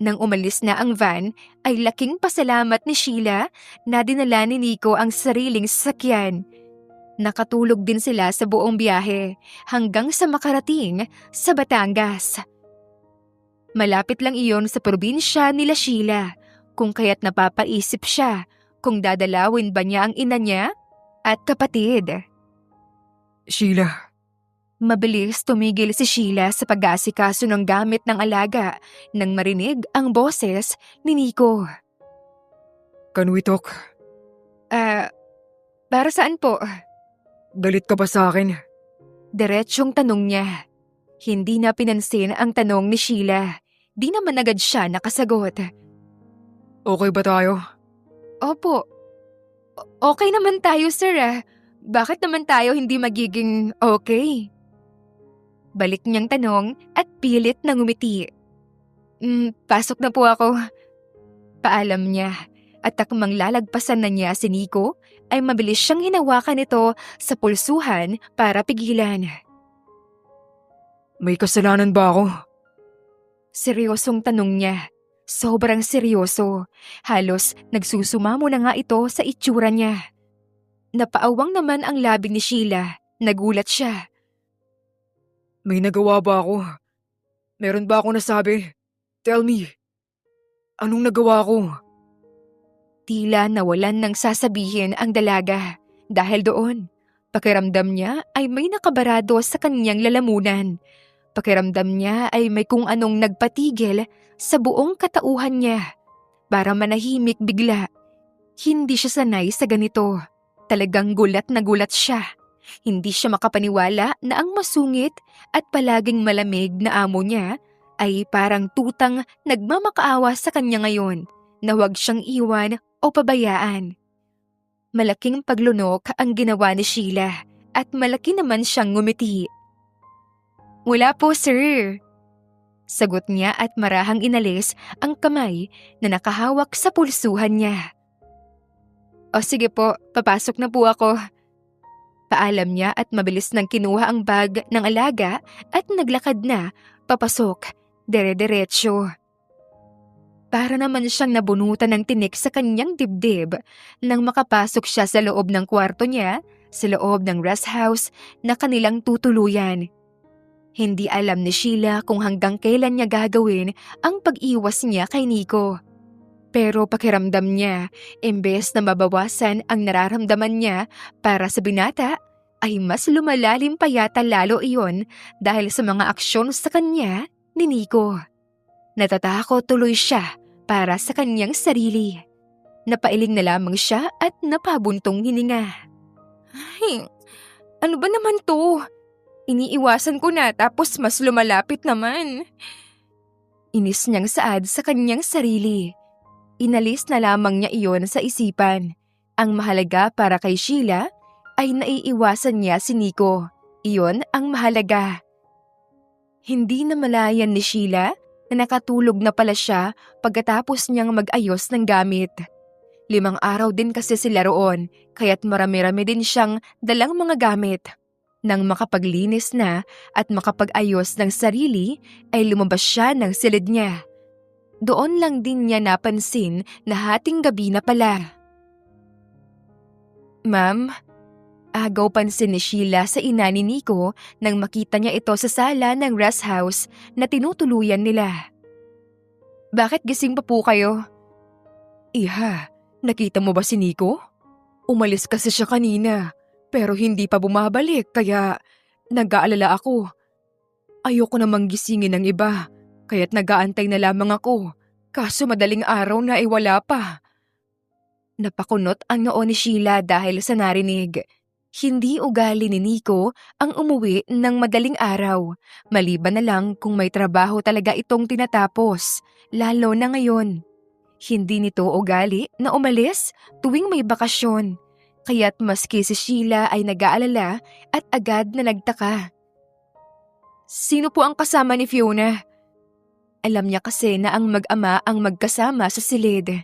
Nang umalis na ang van, ay laking pasalamat ni Sheila na dinala ni Nico ang sariling sasakyan. Nakatulog din sila sa buong biyahe hanggang sa makarating sa Batangas. Malapit lang iyon sa probinsya nila Sheila, kung kaya't napapaisip siya kung dadalawin ba niya ang ina niya at kapatid. Sheila, Mabilis tumigil si Sheila sa pag-aasikaso ng gamit ng alaga nang marinig ang boses ni Nico. can we talk? Para saan po? Galit ka ba sa akin? Diretsyong tanong niya. Hindi na pinansin ang tanong ni Sheila. Di naman agad siya nakasagot. Okay ba tayo? Opo. Okay naman tayo, sir. Bakit naman tayo hindi magiging okay? Balik niyang tanong at pilit na ngumiti. Pasok na po ako. Paalam niya at takmang lalagpasan na niya si Nico ay mabilis siyang hinawakan nito sa pulsuhan para pigilan. May kasalanan ba ako? Seryosong tanong niya. Sobrang seryoso. Halos nagsusumamo na nga ito sa itsura niya. Napaawang naman ang labi ni Sheila. Nagulat siya. May nagawa ba ako? Meron ba ako nasabi? Tell me. Anong nagawa ko? Tila nawalan ng sasabihin ang dalaga. Dahil doon, pakiramdam niya ay may nakabarado sa kanyang lalamunan. Pakiramdam niya ay may kung anong nagpatigil sa buong katauhan niya. Para manahimik bigla. Hindi siya sanay sa ganito. Talagang gulat na gulat siya. Hindi siya makapaniwala na ang masungit at palaging malamig na amo niya ay parang tutang nagmamakaawa sa kanya ngayon na huwag siyang iwan o pabayaan. Malaking paglunok ang ginawa ni Sheila at malaki naman siyang ngumiti. Wala po, sir. Sagot niya at marahang inalis ang kamay na nakahawak sa pulsuhan niya. O sige po, papasok na po ako. Paalam niya at mabilis nang kinuha ang bag ng alaga at naglakad na papasok, dire-diretso. Para naman siyang nabunutan ng tinik sa kanyang dibdib nang makapasok siya sa loob ng kwarto niya, sa loob ng rest house na kanilang tutuluyan. Hindi alam ni Sheila kung hanggang kailan niya gagawin ang pag-iwas niya kay Nico. Pero pakiramdam niya, imbes na mabawasan ang nararamdaman niya para sa binata, ay mas lumalalim pa yata lalo iyon dahil sa mga aksyon sa kanya ni Nico. Natatakot tuloy siya para sa kanyang sarili. Napailing na lamang siya at napabuntong hininga. Ay, ano ba naman to? Iniiwasan ko na tapos mas lumalapit naman. Inis niyang saad sa kanyang sarili. Inalis na lamang niya iyon sa isipan. Ang mahalaga para kay Sheila ay naiiwasan niya si Nico. Iyon ang mahalaga. Hindi na malayan ni Sheila na nakatulog na pala siya pagkatapos niyang mag-ayos ng gamit. 5 araw din kasi sila roon, kaya't marami-rami din siyang dalang mga gamit. Nang makapaglinis na at makapag-ayos ng sarili, ay lumabas siya ng silid niya. Doon lang din niya napansin na hating gabi na pala. Ma'am, agaw pansin ni Sheila sa ina ni Nico nang makita niya ito sa sala ng rest house na tinutuluyan nila. Bakit gising pa po kayo? Iha, nakita mo ba si Nico? Umalis kasi siya kanina, pero hindi pa bumabalik kaya nag-aalala ako. Ayoko namang gisingin ng iba. Kaya't nag-aantay na lamang ako, kaso madaling araw na wala pa. Napakunot ang noo ni Sheila dahil sa narinig. Hindi ugali ni Nico ang umuwi ng madaling araw, maliban na lang kung may trabaho talaga itong tinatapos, lalo na ngayon. Hindi nito ugali na umalis tuwing may bakasyon, kaya't maski si Sheila ay nag-aalala at agad na nagtaka. Sino po ang kasama ni Fiona? Alam niya kasi na ang mag-ama ang magkasama sa silid.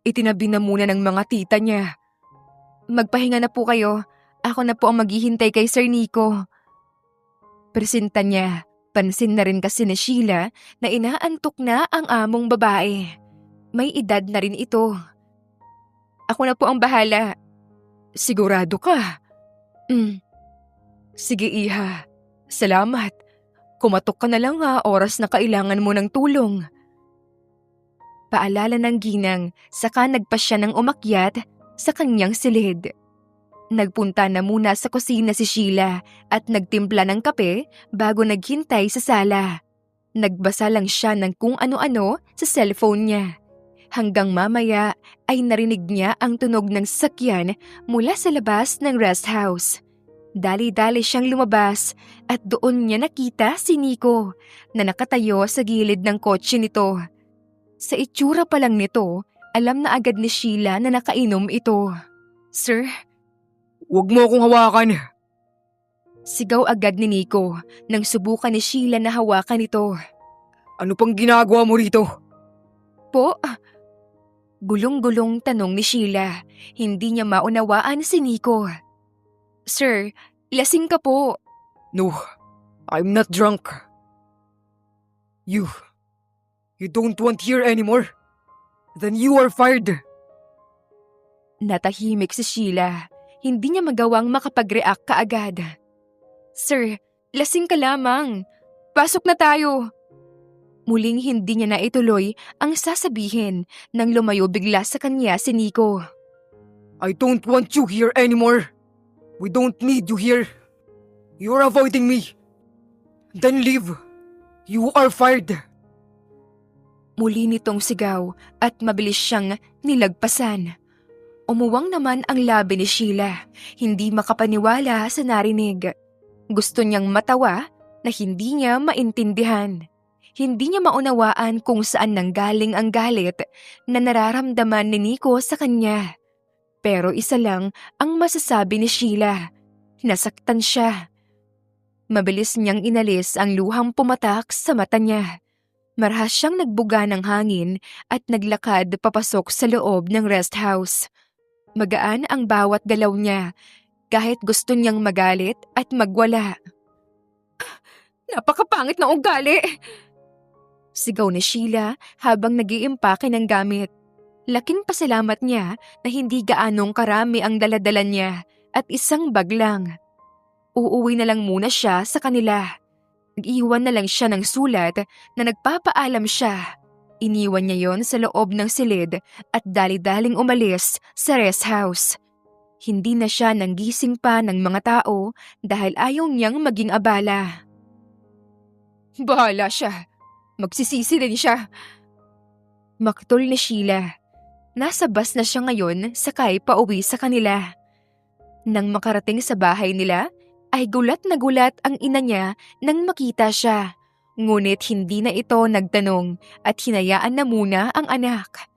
Itinabi na muna ng mga tita niya. Magpahinga na po kayo. Ako na po ang maghihintay kay Sir Nico. Presenta niya. Pansin na rin kasi ni Sheila na inaantok na ang among babae. May edad na rin ito. Ako na po ang bahala. Sigurado ka? Sige, iha. Salamat. Kumatok ka na lang oras na kailangan mo ng tulong. Paalala ng ginang, saka nagpa siya ng umakyat sa kanyang silid. Nagpunta na muna sa kusina si Sheila at nagtimpla ng kape bago naghintay sa sala. Nagbasa lang siya ng kung ano-ano sa cellphone niya. Hanggang mamaya ay narinig niya ang tunog ng sasakyan mula sa labas ng rest house. Dali-dali siyang lumabas at doon niya nakita si Nico na nakatayo sa gilid ng kotse nito. Sa itsura pa lang nito, alam na agad ni Sheila na nakainom ito. "Sir?" Huwag mo akong hawakan. Sigaw agad ni Nico nang subukan ni Sheila na hawakan ito. Ano pang ginagawa mo rito? "Po?" Gulong-gulong tanong ni Sheila. Hindi niya maunawaan si Nico. "Sir, lasing ka po." No, I'm not drunk. You don't want here anymore? Then you are fired. Natahimik si Sheila. Hindi niya magawang makapag-react kaagad. "Sir, lasing ka lamang. Pasok na tayo." Muling hindi niya naituloy ang sasabihin nang lumayo bigla sa kanya si Nico. I don't want you here anymore. We don't need you here. You're avoiding me. Then leave. You are fired. Muli nitong sigaw at mabilis siyang nilagpasan. Umuwang naman ang labi ni Sheila, hindi makapaniwala sa narinig. Gusto niyang matawa na hindi niya maintindihan. Hindi niya maunawaan kung saan nanggaling ang galit na nararamdaman ni Nico sa kanya. Pero isa lang ang masasabi ni Sheila, nasaktan siya. Mabilis niyang inalis ang luhang pumatak sa mata niya. Marahas siyang nagbuga ng hangin at naglakad papasok sa loob ng rest house. Magaan ang bawat galaw niya, kahit gusto niyang magalit at magwala. "Napakapangit na ugali!" Sigaw ni Sheila habang nag-iimpake ng gamit. Laking pasalamat niya na hindi gaanong karami ang daladala niya at isang bag lang. Uuwi na lang muna siya sa kanila. Nag-iwan na lang siya ng sulat na nagpapaalam siya. Iniwan niya yon sa loob ng silid at dali-daling umalis sa rest house. Hindi na siya nanggising pa ng mga tao dahil ayaw niyang maging abala. Bahala siya. Magsisisi din siya. Maktol ni Sheila. Nasa bus na siya ngayon sakay pauwi sa kanila. Nang makarating sa bahay nila, ay gulat na gulat ang ina niya nang makita siya. Ngunit hindi na ito nagtanong at hinayaan na muna ang anak.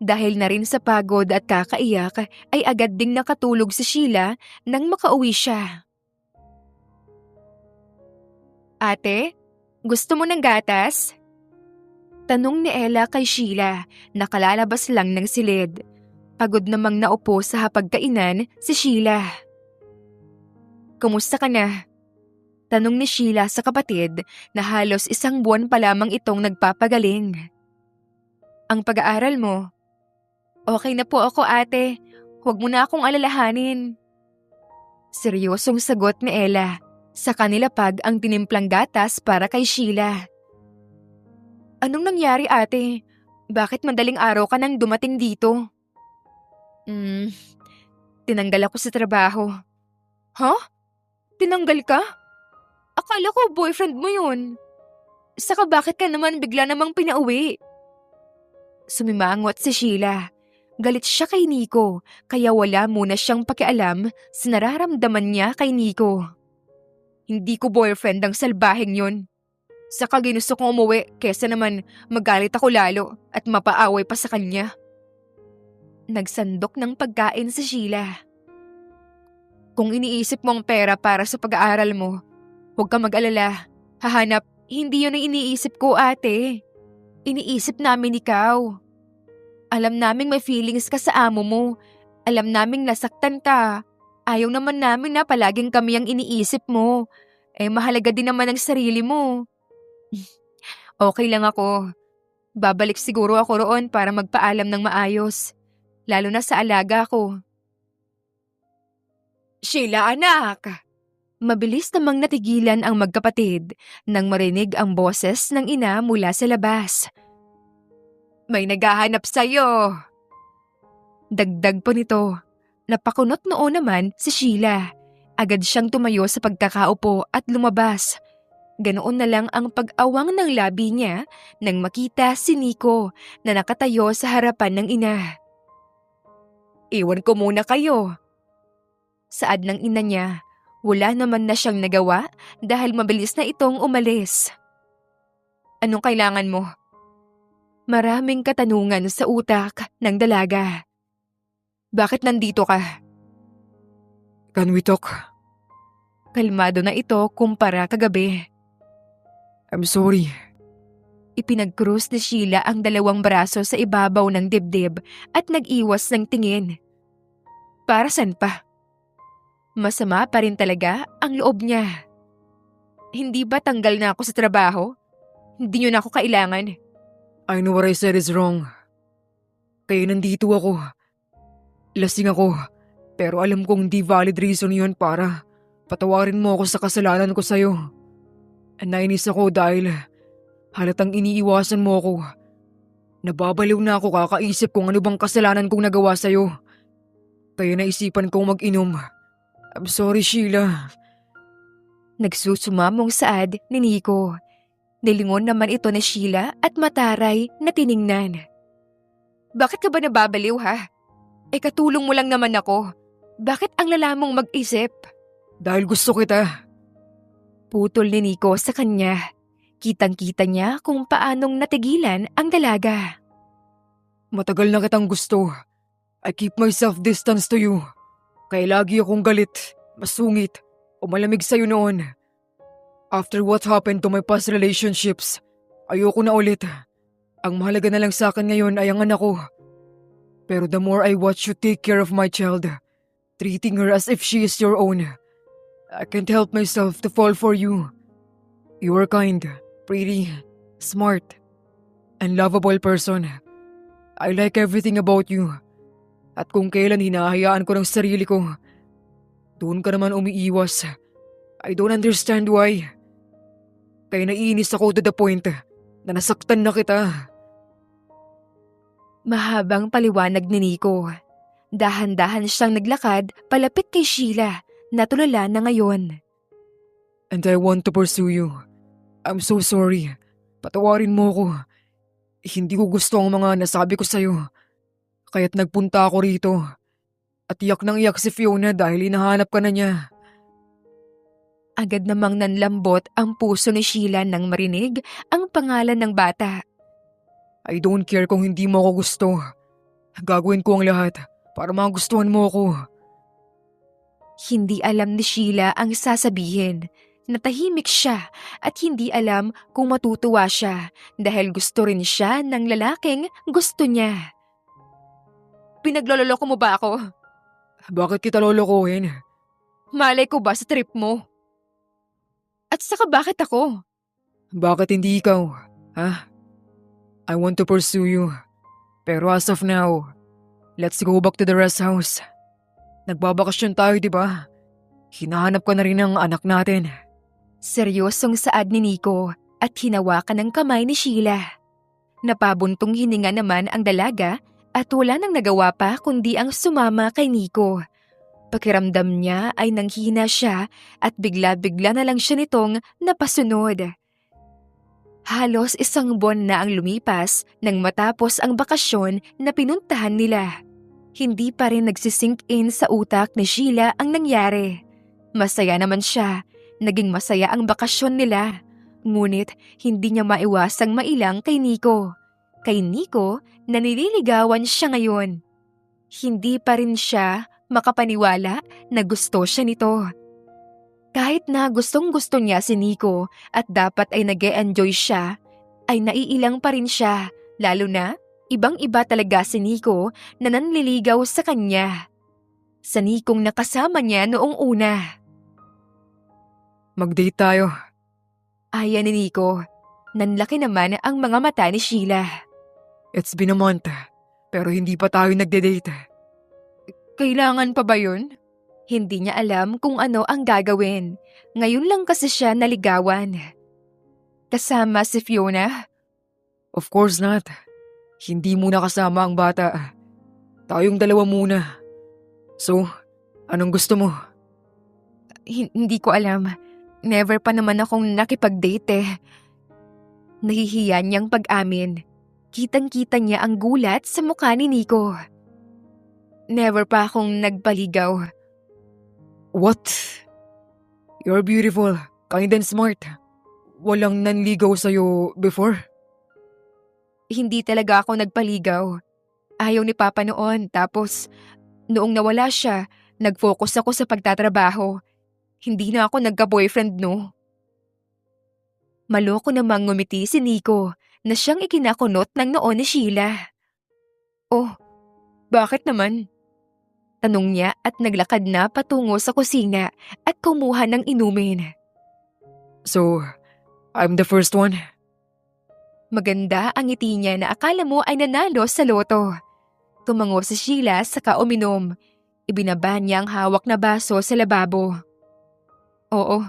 Dahil na rin sa pagod at kakaiyak ay agad ding nakatulog si Sheila nang makauwi siya. "Ate, gusto mo ng gatas?" Tanong ni Ella kay Sheila, nakalalabas lang ng silid. Pagod namang naupo sa hapagkainan si Sheila. "Kumusta ka na?" Tanong ni Sheila sa kapatid na halos 1 buwan pa lamang itong nagpapagaling. "Ang pag-aaral mo?" "Okay na po ako, ate. Huwag mo na akong alalahanin." Seryosong sagot ni Ella. Sa kanila pag ang tinimplang gatas para kay Sheila. "Anong nangyari, ate? Bakit madaling araw ka nang dumating dito?" Tinanggal ako sa trabaho." "Ha? Tinanggal ka? Akala ko boyfriend mo yun. Saka bakit ka naman bigla namang pinauwi?" Sumimangot si Sheila. Galit siya kay Nico, kaya wala muna siyang pakialam sa nararamdaman niya kay Nico. "Hindi ko boyfriend ang salbaheng yun. Saka ginusto kong umuwi kesa naman magalit ako lalo at mapaaway pa sa kanya." Nagsandok ng pagkain si Sheila. "Kung iniisip mong pera para sa pag-aaral mo, huwag ka mag-alala. Hahanap, hindi yun ang iniisip ko, ate. Iniisip namin ikaw. Alam naming may feelings ka sa amo mo. Alam naming nasaktan ka. Ayaw naman namin na palaging kami ang iniisip mo. Mahalaga din naman ang sarili mo." "Okay lang ako. Babalik siguro ako roon para magpaalam ng maayos. Lalo na sa alaga ko." "Sheila, anak!" Mabilis namang natigilan ang magkapatid nang marinig ang boses ng ina mula sa labas. "May naghahanap sa'yo." Dagdag pa nito, Napakunot noon naman si Sheila. Agad siyang tumayo sa pagkakaupo at lumabas. Ganoon na lang ang pag-awang ng labi niya nang makita si Nico na nakatayo sa harapan ng ina. "Iwan ko muna kayo." Saad ng ina niya, wala naman na siyang nagawa dahil mabilis na itong umalis. "Anong kailangan mo?" Maraming katanungan sa utak ng dalaga. "Bakit nandito ka?" Can we talk? Kalmado na ito kumpara kagabi. I'm sorry. Ipinagkrus ni Sheila ang dalawang braso sa ibabaw ng dibdib at nag-iwas ng tingin. Para saan pa? Masama pa rin talaga ang loob niya. "Hindi ba tanggal na ako sa trabaho? Hindi niyo na ako kailangan." I know what I said is wrong. Kaya nandito ako. Lasing ako, pero alam kong di valid reason yun para patawarin mo ako sa kasalanan ko sa'yo. Nainis ako dahil halatang iniiwasan mo ako. Nababaliw na ako kakaisip kung ano bang kasalanan kong nagawa sa'yo. Kaya naisipan kong mag-inom. I'm sorry, Sheila. Nagsusumamong saad ni Nico. Nilingon naman ito ni Sheila at mataray na tiningnan. "Bakit ka ba nababaliw ha? Katulong mo lang naman ako. Bakit ang lala mong mag-isip?" Dahil gusto kita. Putol ni Nico sa kanya. Kitang-kita niya kung paanong natigilan ang dalaga. Matagal na kitang gusto. I keep myself distance to you. Kaya lagi akong galit, masungit, o malamig sa'yo noon. After what happened to my past relationships, ayoko na ulit. Ang mahalaga na lang sa akin ngayon ay ang anak ko. Pero the more I watch you take care of my child, treating her as if she is your own, I can't help myself to fall for you. You are kind, pretty, smart, and lovable person. I like everything about you. At kung kailan hinahayaan ko ng sarili ko, doon ka naman umiiwas. I don't understand why. Kaya naiinis ako to the point na nasaktan na kita. Mahabang paliwanag ni Nico. Dahan-dahan siyang naglakad palapit kay Sheila na tulala na ngayon. And I want to pursue you. I'm so sorry. Patawarin mo ko. Hindi ko gusto ang mga nasabi ko sa'yo. Kaya't nagpunta ako rito. At iyak nang iyak si Fiona dahil hinahanap ka na niya. Agad namang nanlambot ang puso ni Sheila nang marinig ang pangalan ng bata. I don't care kung hindi mo ako gusto. Gagawin ko ang lahat para magustuhan mo ako. Hindi alam ni Sheila ang sasabihin. Natahimik siya at hindi alam kung matutuwa siya dahil gusto rin siya ng lalaking gusto niya. "Pinagloloko mo ba ako? Bakit kita lolokohin? Malay ko ba sa trip mo? At saka bakit ako?" Bakit hindi ikaw? Ha? I want to pursue you. Pero as of now, let's go back to the rest house. Nagbabakasyon tayo, di ba? Hinahanap ka na rin ng anak natin. Seryosong saad ni Nico at hinawakan ng kamay ni Sheila. Napabuntong hininga naman ang dalaga at wala nang nagawa pa kundi ang sumama kay Nico. Pakiramdam niya ay nanghina siya at bigla-bigla na lang siya nitong napasunod. Halos 1 buwan na ang lumipas nang matapos ang bakasyon na pinuntahan nila. Hindi pa rin nagsisink in sa utak ni Sheila ang nangyari. Masaya naman siya. Naging masaya ang bakasyon nila. Ngunit hindi niya maiwasang mailang kay Nico. Kay Nico na nililigawan siya ngayon. Hindi pa rin siya makapaniwala na gusto siya nito. Kahit na gustong-gusto niya si Nico at dapat ay nag-e-enjoy siya, ay naiilang pa rin siya, lalo na ibang-iba talaga si Nico na nanliligaw sa kanya. Sa Nicong nakasama niya noong una. Mag-date tayo. Aya ni Nico. Nanlaki naman ang mga mata ni Sheila. It's been a month, pero hindi pa tayo nagde-date. Kailangan pa ba yun? Hindi niya alam kung ano ang gagawin. Ngayon lang kasi siya naligawan. Kasama si Fiona? Of course not. Hindi muna kasama ang bata. Tayong dalawa muna. So, anong gusto mo? Hindi ko alam. Never pa naman akong nakipag-date eh. Nahihiya niyang pag-amin. Kitang-kita niya ang gulat sa mukha ni Nico. Never pa akong nagpaligaw. What? You're beautiful, kind and smart. Walang nanligaw sa'yo before? Hindi talaga ako nagpaligaw. Ayaw ni Papa noon, tapos noong nawala siya, nag-focus ako sa pagtatrabaho. Hindi na ako nagka-boyfriend, no? Maloko namang ngumiti si Nico na siyang ikinakunot ng noon ni Sheila. Oh, bakit naman? Tanong niya at naglakad na patungo sa kusina at kumuha ng inumin. So, I'm the first one? Maganda ang ngiti niya na akala mo ay nanalo sa loto. Tumango si Sheila saka uminom. Ibinaba niya ang hawak na baso sa lababo. Oo,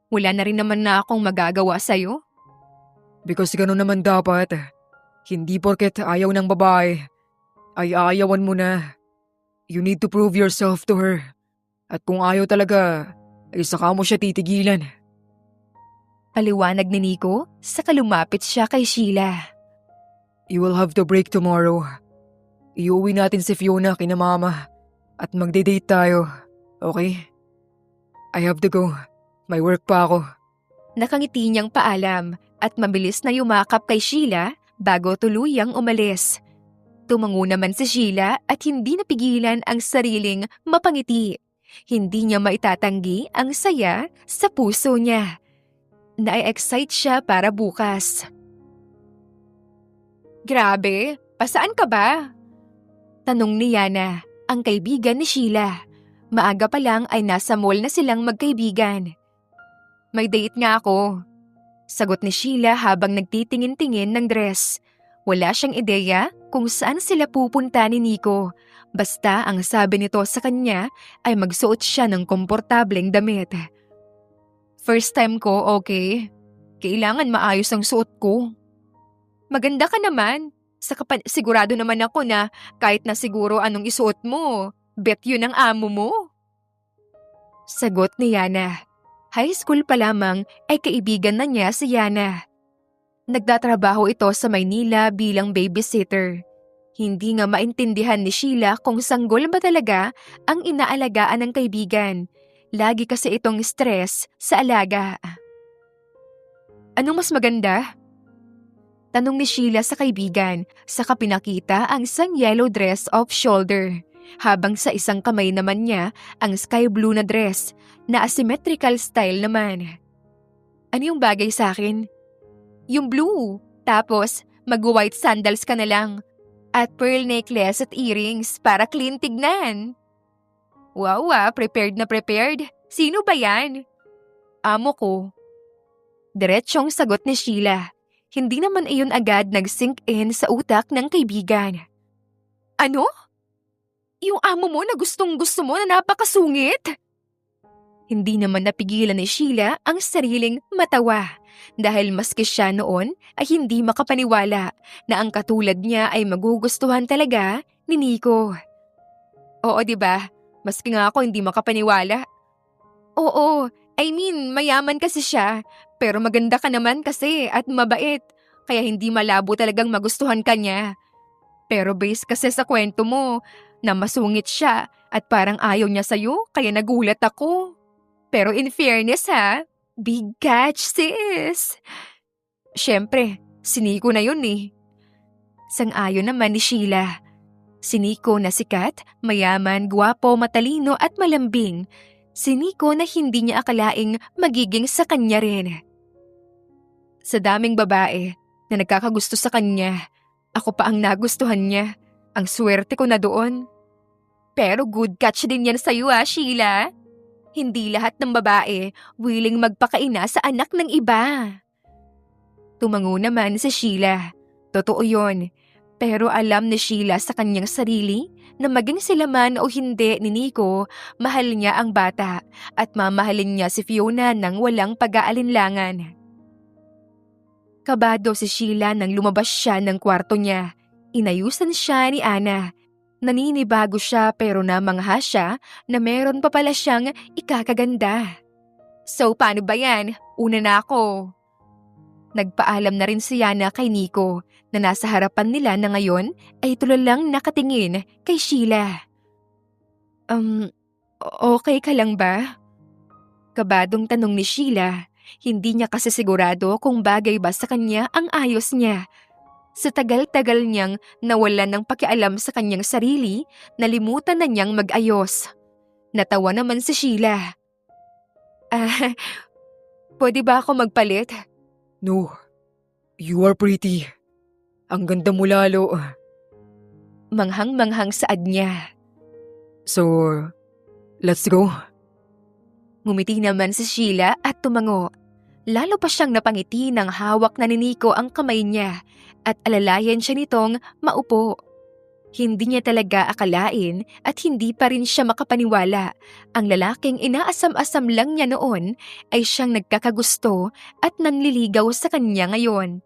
wala na rin naman na akong magagawa sa'yo. Because gano'n naman dapat. Hindi porket ayaw ng babae, ay ayawan mo na. You need to prove yourself to her. At kung ayaw talaga, ay saka mo siya titigilan. Paliwanag ni Nico, saka lumapit siya kay Sheila. You will have to break tomorrow. Iuwi natin si Fiona kina mama at magde-date tayo, okay? I have to go. May work pa ako. Nakangiti niyang paalam at mabilis na yumakap kay Sheila bago tuluyang umalis. Tumango naman si Sheila at hindi napigilan ang sariling mapangiti. Hindi niya maitatanggi ang saya sa puso niya. Na-excite siya para bukas. Grabe, pasaan ka ba? Tanong ni Yana, ang kaibigan ni Sheila. Maaga pa lang ay nasa mall na silang magkaibigan. May date nga ako. Sagot ni Sheila habang nagtitingin-tingin ng dress. Wala siyang ideya kung saan sila pupunta ni Nico. Basta ang sabi nito sa kanya ay magsuot siya ng komportableng damit. First time ko, okay. Kailangan maayos ang suot ko. Maganda ka naman. Sigurado naman ako na kahit na siguro anong isuot mo, bet yun ang amo mo. Sagot ni Yana. High school pa lamang ay kaibigan na niya si Yana. Nagtatrabaho ito sa Maynila bilang babysitter. Hindi nga maintindihan ni Sheila kung sanggol ba talaga ang inaalagaan ng kaibigan. Lagi kasi itong stress sa alaga. Anong mas maganda? Tanong ni Sheila sa kaibigan, saka pinakita ang isang yellow dress off-shoulder, habang sa isang kamay naman niya ang sky blue na dress na asymmetrical style naman. Ano yung bagay sa akin? Yung blue. Tapos mag-white sandals ka na lang at pearl necklace at earrings para clean tignan. Wow, prepared na prepared. Sino ba yan? Amo ko. Diretsyong sagot ni Sheila. Hindi naman iyon agad nag-sink in sa utak ng kaibigan. Ano? Yung amo mo na gustong-gusto mo na napakasungit? Hindi naman napigilan ni Sheila ang sariling matawa dahil maski siya noon ay hindi makapaniwala na ang katulad niya ay magugustuhan talaga ni Nico. Oo, diba? Maski nga ako hindi makapaniwala. Oo, I mean mayaman kasi siya pero maganda ka naman kasi at mabait kaya hindi malabo talagang magustuhan ka niya. Pero base kasi sa kwento mo na masungit siya at parang ayaw niya sa'yo kaya nagulat ako. Pero in fairness ha, big catch sis. Siyempre, si Nico na yun eh. Sang-ayon naman ni Sheila. Si Nico na sikat, mayaman, gwapo, matalino at malambing. Si Nico na hindi niya akalaing magiging sa kanya rin. Sa daming babae na nagkakagusto sa kanya, ako pa ang nagustuhan niya. Ang swerte ko na doon. Pero good catch din yan sa'yo Sheila. Hindi lahat ng babae willing magpakaina sa anak ng iba. Tumango naman si Sheila. Totoo yon. Pero alam ni Sheila sa kanyang sarili na maging sila man o hindi ni Nico, mahal niya ang bata at mamahalin niya si Fiona nang walang pag-aalinlangan. Kabado si Sheila nang lumabas siya ng kwarto niya. Inayusan siya ni Ana. Naninibago siya pero namangha siya na meron pa pala siyang ikakaganda. So paano ba yan? Una na ako. Nagpaalam na rin si Yana kay Nico na nasa harapan nila na ngayon ay tulalang nakatingin kay Sheila. Okay ka lang ba? Kabadong tanong ni Sheila. Hindi niya kasi sigurado kung bagay ba sa kanya ang ayos niya. Sa tagal-tagal niyang nawalan ng pakialam sa kanyang sarili, nalimutan na niyang mag-ayos. Natawa naman si Sheila. Pwede ba ako magpalit? No, you are pretty. Ang ganda mo lalo. Manghang-manghang saad niya. So, let's go. Ngumiti naman si Sheila at tumango. Lalo pa siyang napangiti nang hawak na ni Nico ang kamay niya at alalayan siya nitong maupo. Hindi niya talaga akalain at hindi pa rin siya makapaniwala. Ang lalaking inaasam-asam lang niya noon ay siyang nagkakagusto at nanliligaw sa kanya ngayon.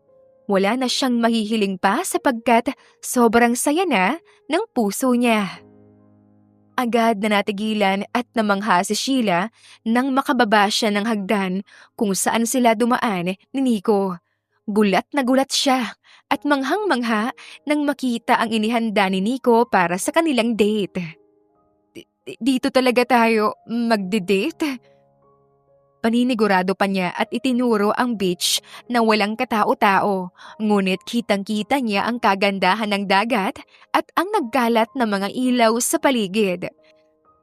Wala na siyang mahihiling pa sapagkat sobrang saya na ng puso niya. Agad na natigilan at namangha si Sheila nang makababa siya ng hagdan kung saan sila dumaan ni Nico. Gulat na gulat siya at manghang-mangha nang makita ang inihanda ni Nico para sa kanilang date. Dito talaga tayo magde-date? Paninigurado pa niya at itinuro ang beach na walang katao-tao, ngunit kitang-kita niya ang kagandahan ng dagat at ang nagkalat na mga ilaw sa paligid.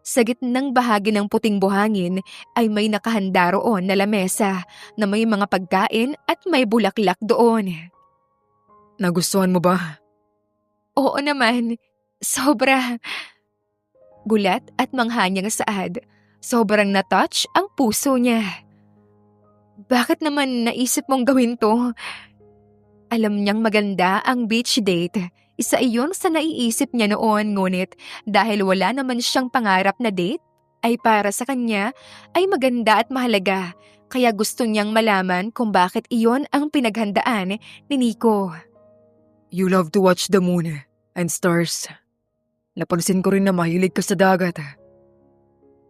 Sa gitnang bahagi ng puting buhangin ay may nakahanda roon na lamesa na may mga pagkain at may bulaklak doon. Nagustuhan mo ba? Oo naman, sobra. Gulat at mangha niyang saad. Sobrang na-touch ang puso niya. Bakit naman naisip mong gawin to? Alam niyang maganda ang beach date. Isa iyon sa naiisip niya noon, ngunit dahil wala naman siyang pangarap na date, ay para sa kanya ay maganda at mahalaga. Kaya gusto niyang malaman kung bakit iyon ang pinaghandaan ni Nico. You love to watch the moon and stars. Napansin ko rin na mahilig ka sa dagat.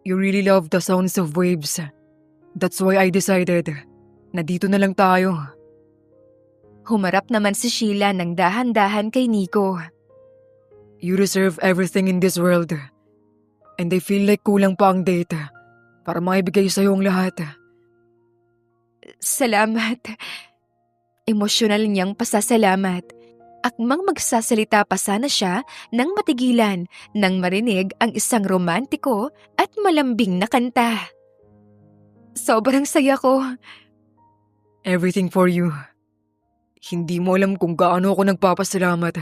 You really love the sounds of waves. That's why I decided na dito na lang tayo. Humarap naman si Sheila ng dahan-dahan kay Nico. You deserve everything in this world. And I feel like kulang pa ang date para maibigay sa'yo ang lahat. Salamat. Emosyonal niyang pasasalamat. Akmang magsasalita pa sana siya nang matigilan nang marinig ang isang romantiko at malambing na kanta. Sobrang saya ko. Everything for you. Hindi mo alam kung gaano ako nagpapasalamat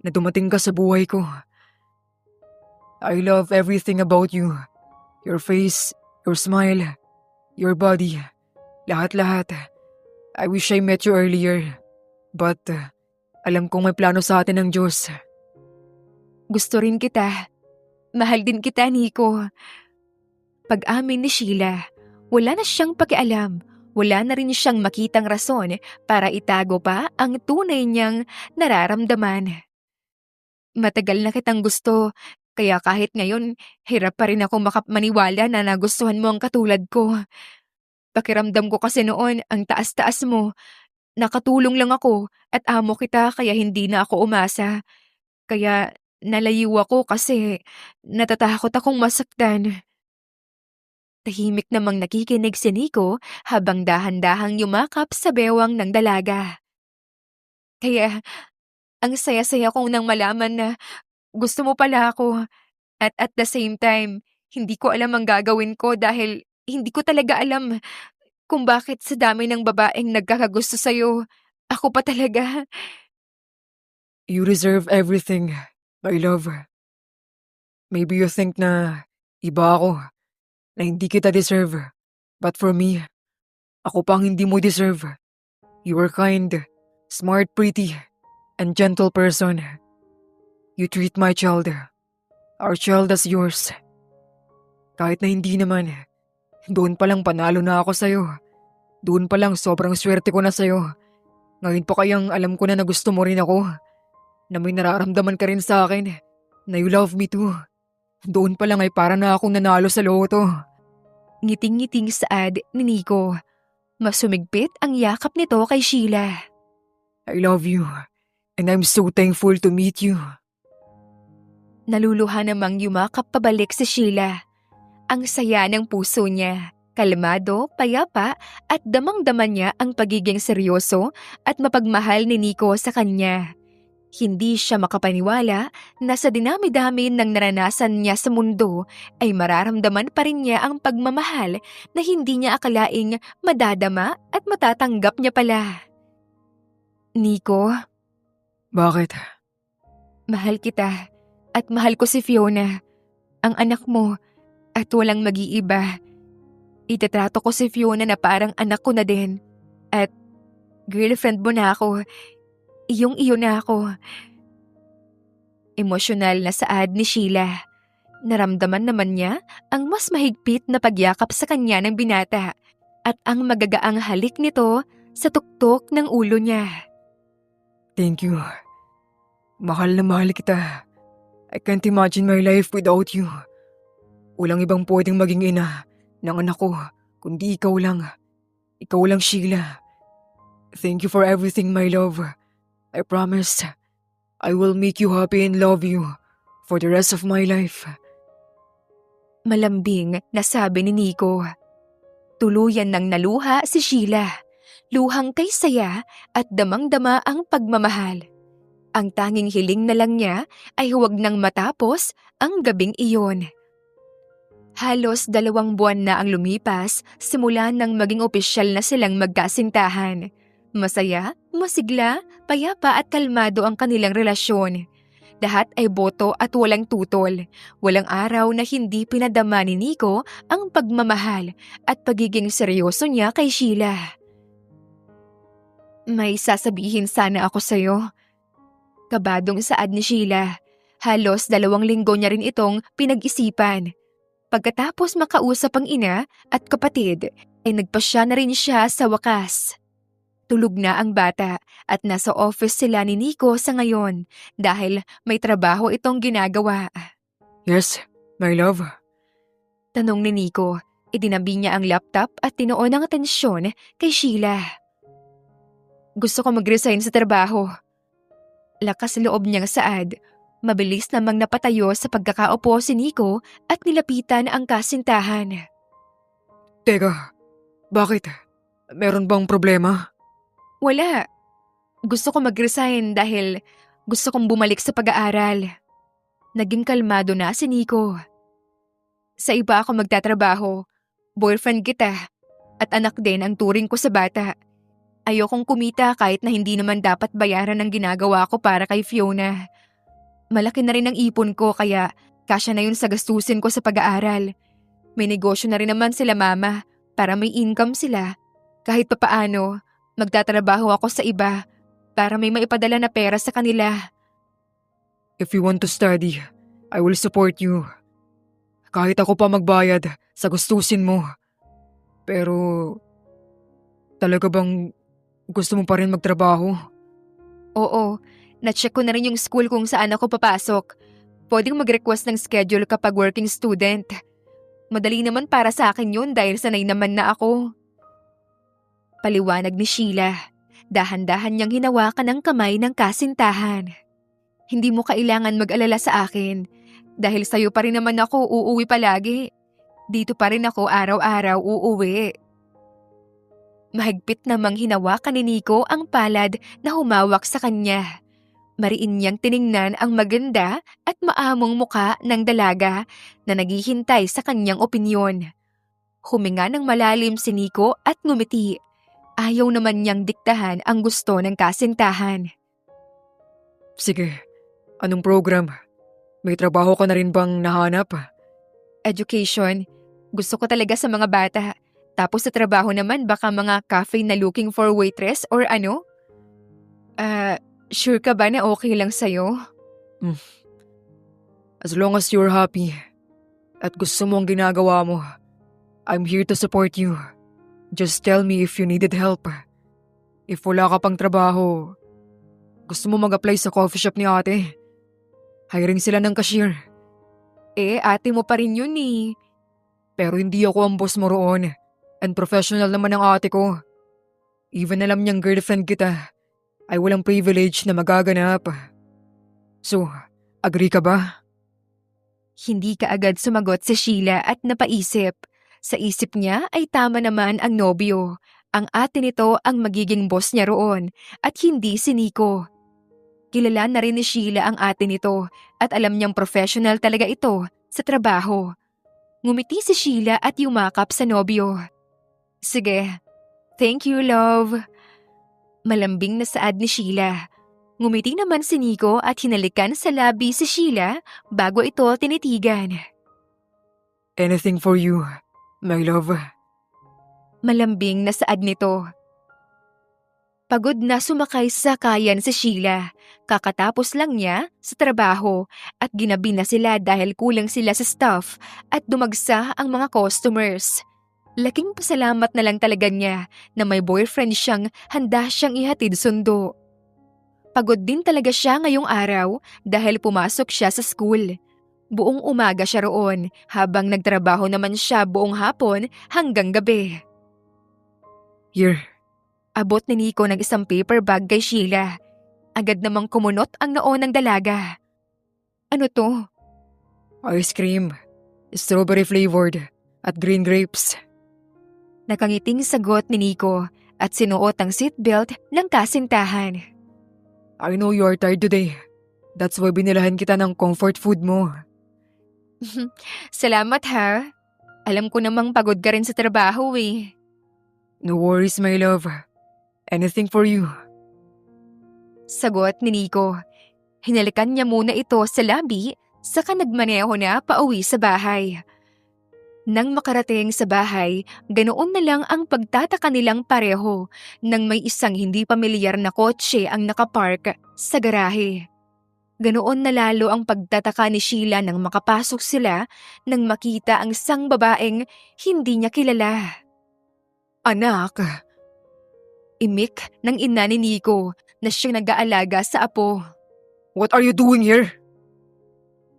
na dumating ka sa buhay ko. I love everything about you. Your face, your smile, your body, lahat-lahat. I wish I met you earlier. But alam kong may plano sa atin ng Diyos. Gusto rin kita. Mahal din kita, Nico. Pag-amin ni Sheila, wala na siyang pakialam. Wala na rin siyang makitang rason para itago pa ang tunay niyang nararamdaman. Matagal na kitang gusto, kaya kahit ngayon, hirap pa rin ako maniwala na nagustuhan mo ang katulad ko. Pakiramdam ko kasi noon ang taas-taas mo. Nakatulong lang ako at amo kita kaya hindi na ako umasa. Kaya nalayo ako kasi natatakot akong masaktan. Tahimik namang nakikinig si Nico habang dahan-dahang yumakap sa bewang ng dalaga. Kaya ang saya-saya kong nang malaman na gusto mo pala ako at the same time, hindi ko alam ang gagawin ko dahil hindi ko talaga alam kung bakit sa dami ng babaeng nagkakagusto sa'yo, ako pa talaga. You deserve everything, my love. Maybe you think na iba ako, na hindi kita deserve. But for me, ako pang hindi mo deserve. You are kind, smart, pretty, and gentle person. You treat my child, our child as yours. Kahit na hindi naman, doon pa lang panalo na ako sa'yo. Doon pa lang sobrang swerte ko na sa'yo. Ngayon pa kayang alam ko na gusto mo rin ako. Na may nararamdaman ka rin sa akin. na you love me too. Doon pa lang ay para na akong nanalo sa loto. Ngiting-ngiting saad ni Nico. Mas sumigpit ang yakap nito kay Sheila. I love you and I'm so thankful to meet you. Naluluha namang yumakap pabalik si Sheila. Ang saya ng puso niya. Kalmado, payapa at damang-dama niya ang pagiging seryoso at mapagmahal ni Nico sa kanya. Hindi siya makapaniwala na sa dinami-dami ng naranasan niya sa mundo ay mararamdaman pa rin niya ang pagmamahal na hindi niya akalaing madadama at matatanggap niya pala. Nico, Bakit? mahal kita at mahal ko si Fiona, ang anak mo at walang mag-iiba. Itatrato ko si Fiona na parang anak ko na din at girlfriend mo na ako. Iyong-iyo na ako. Emosyonal na saad ni Sheila. Naramdaman naman niya ang mas mahigpit na pagyakap sa kanya ng binata at ang magagaang halik nito sa tuktok ng ulo niya. Thank you. Mahal na mahal kita. I can't imagine my life without you. Walang ibang pwedeng maging ina ng anak ko, kundi ikaw lang. Ikaw lang, Sheila. Thank you for everything, my love. I promise, I will make you happy and love you for the rest of my life. Malambing na sabi ni Nico. Tuluyan ng naluha si Sheila. Luhang kay saya at damang-dama ang pagmamahal. Ang tanging hiling na lang niya ay huwag nang matapos ang gabing iyon. Halos 2 buwan na ang lumipas simula nang maging opisyal na silang magkasintahan. Masaya, masigla, payapa at kalmado ang kanilang relasyon. Lahat ay boto at walang tutol. Walang araw na hindi pinadama ni Nico ang pagmamahal at pagiging seryoso niya kay Sheila. May sasabihin sana ako sa'yo. Kabadong saad ni Sheila. Halos 2 linggo niya rin itong pinag-isipan. Pagkatapos makausap ang ina at kapatid, ay nagpasya na rin siya sa wakas. Tulog na ang bata at nasa office sila ni Nico sa ngayon dahil may trabaho itong ginagawa. Yes, my love. Tanong ni Nico, idinabi niya ang laptop at tinuon ang atensyon kay Sheila. Gusto ko mag-resign sa trabaho. Lakas loob niyang saad. Mabilis namang napatayo sa pagkakaupo si Nico at nilapitan ang kasintahan. Teka, bakit? Meron bang problema? Wala. Gusto ko mag-resign dahil gusto kong bumalik sa pag-aaral. Naging kalmado na si Nico. Sa iba ako magtatrabaho. Boyfriend kita at anak din ang turing ko sa bata. Ayokong kumita kahit na hindi naman dapat bayaran ang ginagawa ko para kay Fiona. Malaki na rin ang ipon ko kaya kasya na yun sa gastusin ko sa pag-aaral. May negosyo na rin naman sila mama para may income sila. Kahit papaano, magtatrabaho ako sa iba para may maipadala na pera sa kanila. If you want to study, I will support you. Kahit ako pa magbayad sa gustusin mo. Pero, talaga bang gusto mo pa rin magtrabaho? Oo, na-check ko na rin yung school kung saan ako papasok. Pwedeng mag-request ng schedule kapag working student. Madali naman para sa akin yun dahil sanay naman na ako. Paliwanag ni Sheila. Dahan-dahan niyang hinawakan ang kamay ng kasintahan. Hindi mo kailangan mag-alala sa akin. Dahil sa'yo pa rin naman ako uuwi palagi. Dito pa rin ako araw-araw uuwi. Mahigpit namang hinawakan ni Nico ang palad na humawak sa kanya. Mariin niyang tiningnan ang maganda at maamong muka ng dalaga na naghihintay sa kanyang opinyon. Huminga ng malalim si Nico at ngumiti. Ayaw naman niyang diktahan ang gusto ng kasintahan. Sige, anong program? May trabaho ka na rin bang nahanap? Education. Gusto ko talaga sa mga bata. Tapos sa trabaho naman baka mga cafe na looking for waitress or ano? Sure ka ba na okay lang sa'yo? As long as you're happy at gusto mo ang ginagawa mo, I'm here to support you. Just tell me if you needed help. If wala ka pang trabaho, gusto mo mag-apply sa coffee shop ni ate? Hiring sila ng cashier. Ate mo pa rin yun eh. Pero hindi ako ang boss mo roon. And professional naman ang ate ko. Even alam niyang girlfriend kita, ay walang privilege na magaganap. So, agree ka ba? Hindi kaagad sumagot si Sheila at napaisip. Sa isip niya ay tama naman ang nobyo. Ang ate nito ang magiging boss niya roon at hindi si Nico. Kilala na rin ni Sheila ang ate nito at alam niyang professional talaga ito sa trabaho. Ngumiti si Sheila at yumakap sa nobyo. Sige, thank you love. Malambing na saad ni Sheila. Ngumiti naman si Nico at hinalikan sa labi si Sheila bago ito tinitigan. Anything for you, my love. Malambing na saad nito. Pagod na sumakay sa sakayan si Sheila. Kakatapos lang niya sa trabaho at ginabi na sila dahil kulang sila sa staff at dumagsa ang mga customers. Laking pasalamat na lang talaga niya na may boyfriend siyang handa siyang ihatid sundo. Pagod din talaga siya ngayong araw dahil pumasok siya sa school. Buong umaga siya roon habang nagtrabaho naman siya buong hapon hanggang gabi. Here. Abot ni Nico ng isang paper bag kay Sheila. Agad namang kumunot ang noo ng dalaga. Ano to? Ice cream. Strawberry flavored. At green grapes. Nakangiting sagot ni Nico at sinuot ang seatbelt ng kasintahan. I know you are tired today. That's why binilahan kita ng comfort food mo. Salamat ha. Alam ko namang pagod ka rin sa trabaho eh. No worries, my love. Anything for you. Sagot ni Nico. Hinalikan niya muna ito sa labi, saka nagmaneho na pauwi sa bahay. Nang makarating sa bahay, ganoon na lang ang pagtataka nilang pareho nang may isang hindi pamilyar na kotse ang nakapark sa garahe. Ganoon na lalo ang pagtataka ni Sheila nang makapasok sila nang makita ang isang babaeng hindi niya kilala. Anak! Imik ng ina ni Nico na siyang nag-aalaga sa apo. What are you doing here?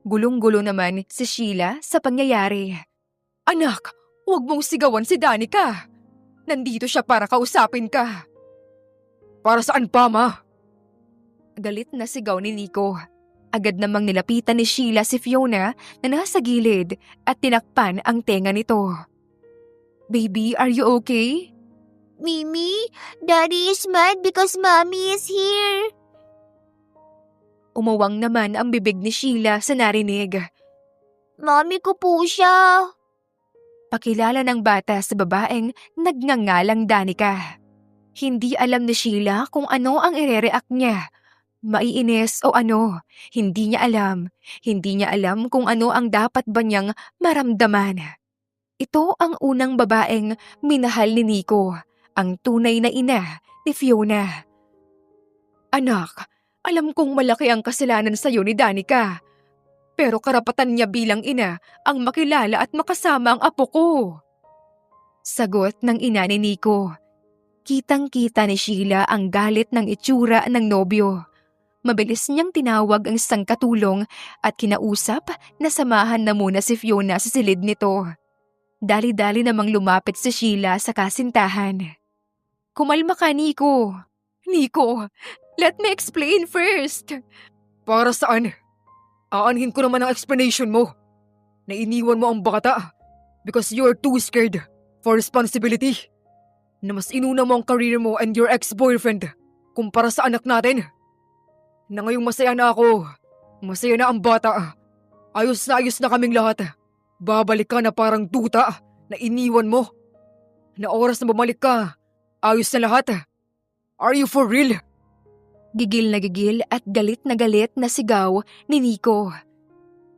Gulong-gulo naman si Sheila sa pangyayari. Anak, huwag mong sigawan si Danica. Nandito siya para kausapin ka. Para saan pa, ma? Galit na sigaw ni Nico. Agad namang nilapitan ni Sheila si Fiona na nasa gilid at tinakpan ang tenga nito. Baby, are you okay? Mimi, Daddy is mad because Mommy is here. Umawang naman ang bibig ni Sheila sa narinig. Mommy ko po siya. Pakilala ng bata sa babaeng nagngangalang Danica. Hindi alam ni Sheila kung ano ang ire-react niya. Maiinis o ano, hindi niya alam. Hindi niya alam kung ano ang dapat ba niyang maramdaman. Ito ang unang babaeng minahal ni Nico, ang tunay na ina ni Fiona. Anak, alam kong malaki ang kasalanan sa iyo ni Danica. Pero karapatan niya bilang ina ang makilala at makasama ang apo ko. Sagot ng ina ni Nico. Kitang-kita ni Sheila ang galit ng itsura ng nobyo. Mabilis niyang tinawag ang isang katulong at kinausap na samahan na muna si Fiona sa silid nito. Dali-dali namang lumapit si Sheila sa kasintahan. Kumalma ka, Nico. Nico, let me explain first. Para saan? Aanhin ko naman ang explanation mo. Na iniwan mo ang bata because you're too scared for responsibility. Na mas inuna mo ang career mo and your ex-boyfriend kumpara sa anak natin. Na ngayong masaya na ako, masaya na ang bata. Ayos na kaming lahat. Babalik ka na parang duta na iniwan mo. Na oras na bumalik ka, ayos na lahat. Are you for real? Gigil at galit na sigaw ni Nico.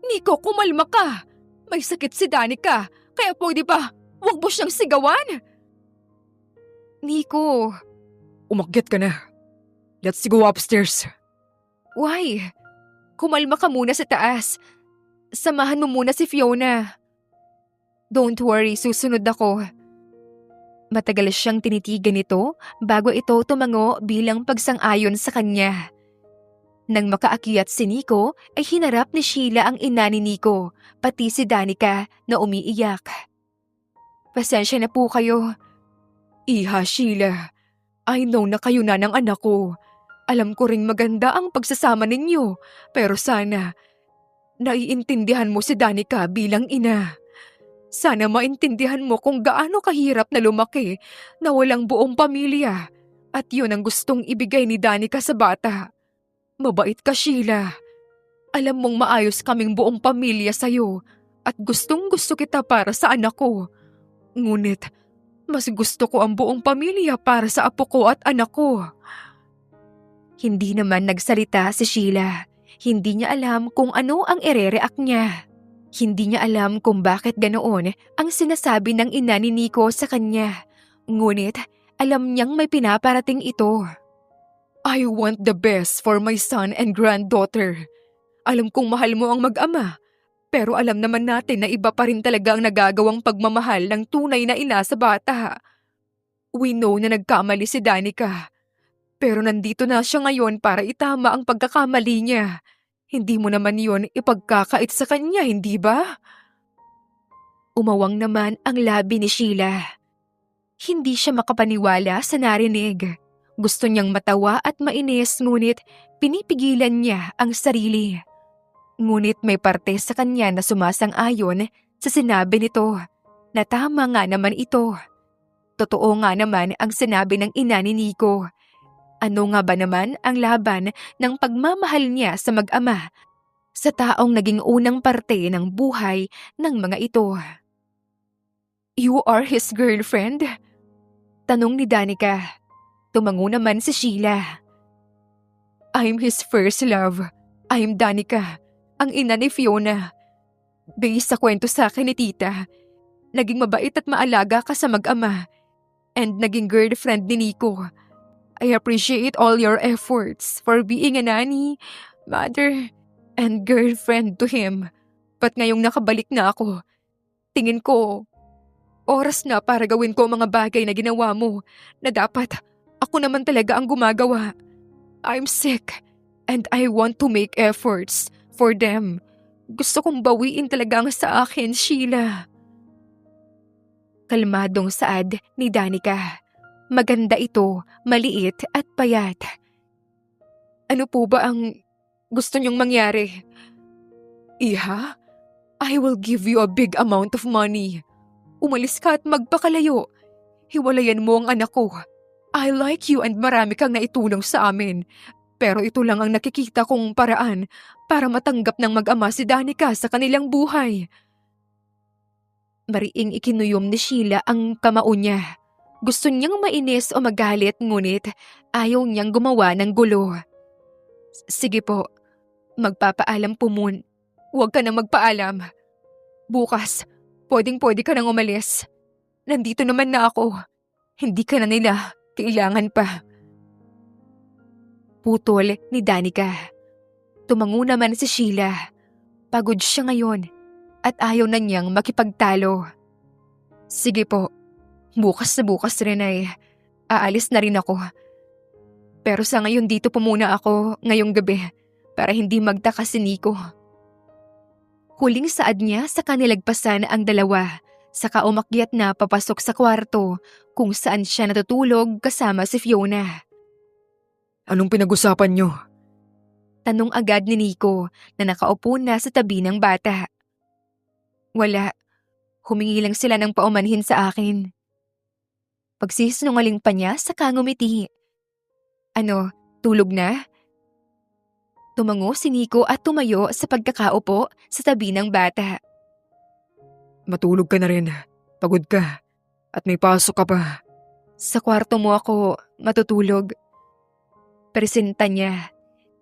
Nico, kumalma ka! May sakit si Danica, kaya pwede ba huwag mo siyang sigawan? Nico! Umakyat ka na. Let's go upstairs. Why? Kumalma ka muna sa taas. Samahan mo muna si Fiona. Don't worry, susunod ako. Matagal siyang tinitigan nito bago ito tumango bilang pagsang-ayon sa kanya. Nang makaakyat si Nico, ay hinarap ni Sheila ang ina ni Nico, pati si Danica na umiiyak. Pasensya na po kayo. Iha Sheila, I know na kayo na ng anak ko. Alam ko ring maganda ang pagsasama ninyo, pero sana naiintindihan mo si Danica bilang ina. Sana maintindihan mo kung gaano kahirap na lumaki na walang buong pamilya at yun ang gustong ibigay ni Danica sa bata. Mabait ka, Sheila. Alam mong maayos kaming buong pamilya sa'yo at gustong-gusto kita para sa anak ko. Ngunit, mas gusto ko ang buong pamilya para sa apo ko at anak ko. Hindi naman nagsalita si Sheila. Hindi niya alam kung ano ang ire-react niya. Hindi niya alam kung bakit ganoon ang sinasabi ng ina ni Nico sa kanya. Ngunit, alam niyang may pinaparating ito. I want the best for my son and granddaughter. Alam kong mahal mo ang mag-ama, pero alam naman natin na iba pa rin talaga ang nagagawang pagmamahal ng tunay na ina sa bata. We know na nagkamali si Danica, pero nandito na siya ngayon para itama ang pagkakamali niya. Hindi mo naman yon ipagkakait sa kanya, hindi ba? Umawang naman ang labi ni Sheila. Hindi siya makapaniwala sa narinig. Gusto niyang matawa at mainis ngunit pinipigilan niya ang sarili. Ngunit may parte sa kanya na sumasang-ayon sa sinabi nito na tama nga naman ito. Totoo nga naman ang sinabi ng ina ni Nico. Ano nga ba naman ang laban ng pagmamahal niya sa mag-ama sa taong naging unang parte ng buhay ng mga ito? You are his girlfriend? Tanong ni Danica. Tumango naman si Sheila. I'm his first love. I'm Danica, ang ina ni Fiona. Based sa kwento sa akin ni tita, naging mabait at maalaga ka sa mag-ama and naging girlfriend ni Nico. I appreciate all your efforts for being a nanny, mother, and girlfriend to him. But ngayong nakabalik na ako, tingin ko, oras na para gawin ko ang mga bagay na ginawa mo na dapat ako naman talaga ang gumagawa. I'm sick and I want to make efforts for them. Gusto kong bawiin talaga ang sa akin, Sheila. Kalmadong saad ni Danica. Maganda ito, maliit at payat. Ano po ba ang gusto niyong mangyari? Iha, I will give you a big amount of money. Umalis ka at magpakalayo. Hiwalayan mo ang anak ko. I like you and marami kang naitulong sa amin. Pero ito lang ang nakikita kong paraan para matanggap ng mag-ama si Danica sa kanilang buhay. Mariing ikinuyom ni Sheila ang kamao niya. Gusto niyang mainis o magalit ngunit ayaw niyang gumawa ng gulo. Sige po, magpapaalam po muna. Huwag ka nang magpaalam. Bukas, pwedeng-pwede ka nang umalis. Nandito naman na ako. Hindi ka na nila kailangan pa. Putol ni Danica. Tumango naman si Sheila. Pagod siya ngayon at ayaw na niyang makipagtalo. Sige po, bukas na bukas rin ay aalis na rin ako. Pero sa ngayon dito po muna ako ngayong gabi para hindi magtaka si Nico. Huling saad niya sa kanilagpasan ang dalawa. Saka umakyat na papasok sa kwarto kung saan siya natutulog kasama si Fiona. Anong pinag-usapan niyo? Tanong agad ni Nico na nakaupo na sa tabi ng bata. Wala. Humingi lang sila ng paumanhin sa akin. Pagsisinungaling pa niya saka ngumiti. Ano, tulog na? Tumango si Nico at tumayo sa pagkakaupo sa tabi ng bata. Matulog ka na rin. Pagod ka. At may pasok ka pa. Sa kwarto mo ako matutulog. Presenta niya.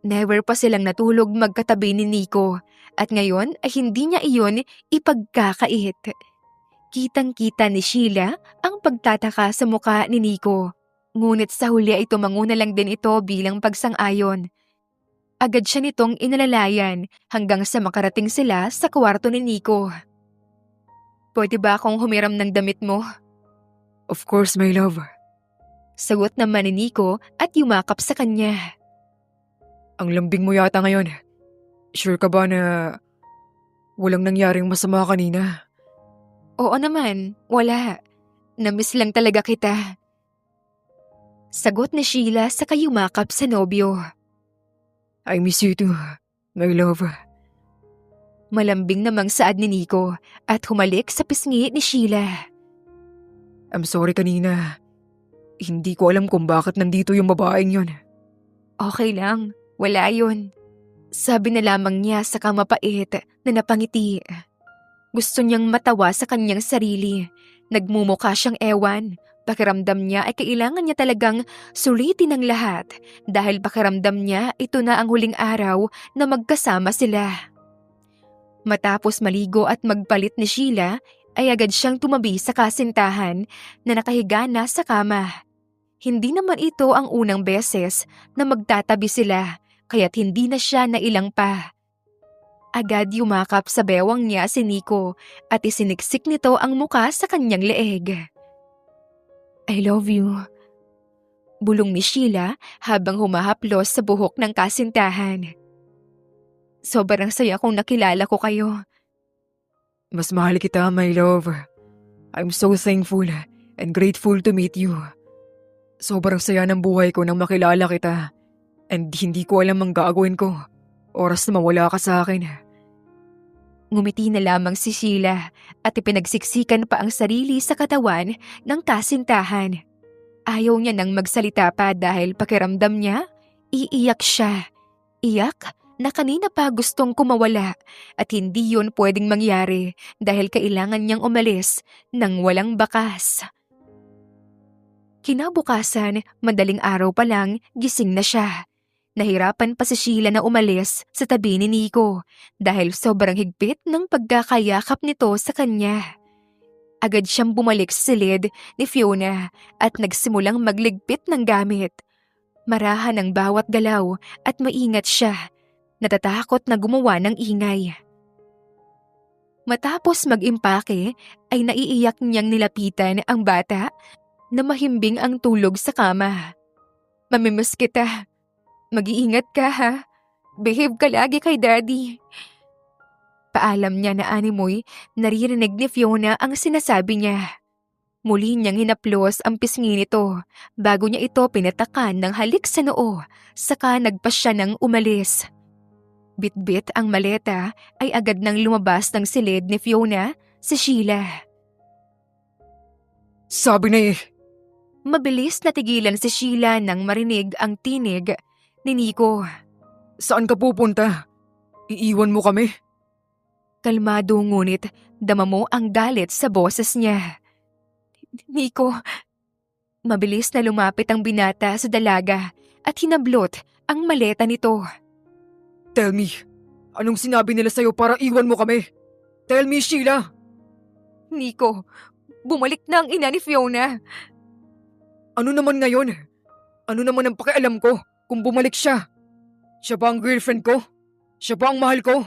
Never pa silang natulog magkatabi ni Nico at ngayon ay hindi niya iyon ipagkakait. Kitang-kita ni Sheila ang pagtataka sa muka ni Nico. Ngunit sa huli ay tumango na lang din ito bilang pagsang-ayon. Agad siya nitong inalalayan hanggang sa makarating sila sa kwarto ni Nico. Pwede ba akong humiram ng damit mo? Of course, my love. Sagot naman ni Nico at yumakap sa kanya. Ang lambing mo yata ngayon. Sure ka ba na walang nangyaring masama kanina? Oo naman, wala. Namiss lang talaga kita. Sagot ni Sheila sa kayumakap sa nobyo. I miss you too, my love. Malambing namang saad ni Nico at humalik sa pisngi ni Sheila. I'm sorry kanina. Hindi ko alam kung bakit nandito yung babaeng yun. Okay lang, wala yun. Sabi na lamang niya sa kamapait na napangiti. Gusto niyang matawa sa kanyang sarili. Nagmumukha siyang ewan. Pakiramdam niya ay kailangan niya talagang sulitin ang lahat dahil pakiramdam niya ito na ang huling araw na magkasama sila. Matapos maligo at magpalit ni Sheila, ay agad siyang tumabi sa kasintahan na nakahiga na sa kama. Hindi naman ito ang unang beses na magtatabi sila kaya't hindi na siya nailang pa. Agad yumakap sa bewang niya si Nico at isiniksik nito ang muka sa kanyang leeg. I love you. Bulong ni Sheila habang humahaplos sa buhok ng kasintahan. Sobrang saya kong nakilala ko kayo. Mas mahal kita, my love. I'm so thankful and grateful to meet you. Sobrang saya ng buhay ko nang makilala kita. And hindi ko alam ang gagawin ko. Oras na mawala ka sa akin. Ngumiti na lamang si Sheila at ipinagsiksikan pa ang sarili sa katawan ng kasintahan. Ayaw niya nang magsalita pa dahil pakiramdam niya, iiyak siya. Iyak na kanina pa gustong kumawala at hindi yun pwedeng mangyari dahil kailangan niyang umalis nang walang bakas. Kinabukasan, madaling araw pa lang, gising na siya. Nahirapan pa si Sheila na umalis sa tabi ni Nico dahil sobrang higpit ng pagkakayakap nito sa kanya. Agad siyang bumalik sa silid ni Fiona at nagsimulang magligpit ng gamit. Marahan ang bawat galaw at maingat siya. Natatakot na gumawa ng ingay. Matapos mag-impake ay naiiyak niyang nilapitan ang bata na mahimbing ang tulog sa kama. Mamimiss kita. Mag-iingat ka ha. Behave ka lagi kay Daddy. Paalam niya na animoy, naririnig ni Fiona ang sinasabi niya. Muli niyang hinaplos ang pisngi nito bago niya ito pinatakan ng halik sa noo, saka nagpa siya ng umalis. Bit-bit ang maleta ay agad nang lumabas ng silid ni Fiona si Sheila. Sabi na eh. Mabilis natigilan si Sheila nang marinig ang tinig ni Nico. Saan ka pupunta? Iiwan mo kami? Kalmado ngunit dama mo ang galit sa boses niya. Nico, mabilis na lumapit ang binata sa dalaga at hinablot ang maleta nito. Tell me, anong sinabi nila sa'yo para iwan mo kami? Tell me, Sheila! Nico, bumalik na ang ina ni Fiona. Ano naman ngayon? Ano naman ang pakialam ko kung bumalik siya? Siya ba ang girlfriend ko? Siya ba ang mahal ko?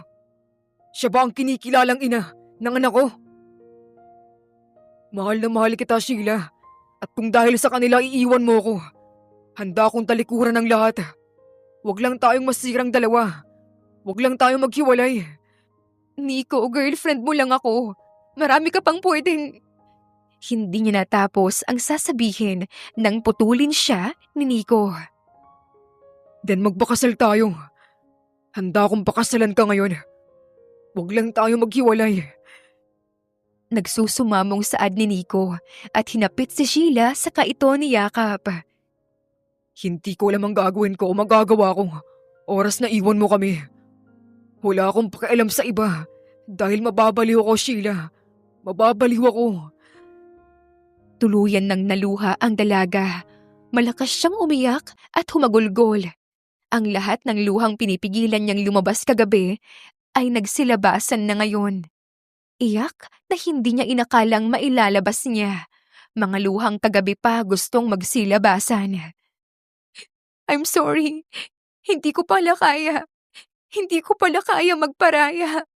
Siya ba ang kinikilalang ina ng anak ko? Mahal na mahal kita, Sheila. At kung dahil sa kanila iiwan mo ko, handa akong talikuran ng lahat. Huwag lang tayong masirang dalawa. Huwag lang tayong maghiwalay. Nico, girlfriend mo lang ako. Marami ka pang pwedeng... Hindi niya natapos ang sasabihin nang putulin siya ni Nico. Then magbakasal tayo. Handa akong pakasalan ka ngayon. Huwag lang tayo maghiwalay. Nagsusumamong saad ni Nico at hinapit si Sheila sa kaito ni Yakap. Hindi ko alam ang gagawin ko o magagawa ko. Oras na iwan mo kami. Wala akong pakialam sa iba dahil mababaliw ako, Sheila. Mababaliw ako. Tuluyan nang naluha ang dalaga. Malakas siyang umiyak at humagulgol. Ang lahat ng luhang pinipigilan niyang lumabas kagabi ay nagsilabasan na ngayon. Iyak na hindi niya inakalang mailalabas niya. Mga luhang kagabi pa gustong magsilabasan. I'm sorry. Hindi ko pala kaya. Hindi ko pala kaya magparaya.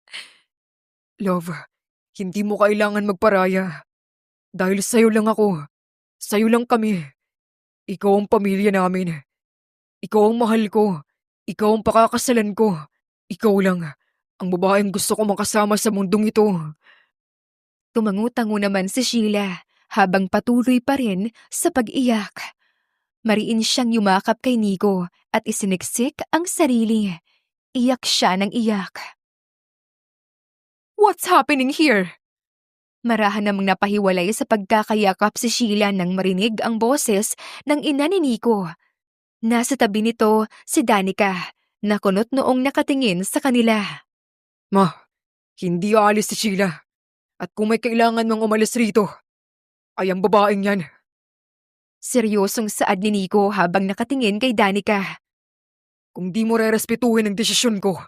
Love, hindi mo kailangan magparaya. Dahil sa'yo lang ako. Sa'yo lang kami. Ikaw ang pamilya namin. Ikaw ang mahal ko. Ikaw ang pakakasalan ko. Ikaw lang ang babaeng gusto ko makasama sa mundong ito. Tumango-tango naman si Sheila habang patuloy pa rin sa pag-iyak. Mariin siyang yumakap kay Nico at isiniksik ang sarili. Iyak siya ng iyak. What's happening here? Marahan namang napahiwalay sa pagkakayakap si Sheila nang marinig ang boses ng ina ni Nico. Nasa tabi nito si Danica, na kunot noong nakatingin sa kanila. Ma, hindi aalis si Sheila. At kung may kailangan mong umalis rito, ay ang babaeng yan. Seryosong saad ni Nico habang nakatingin kay Danica. Kung di mo rerespetuhin ang desisyon ko,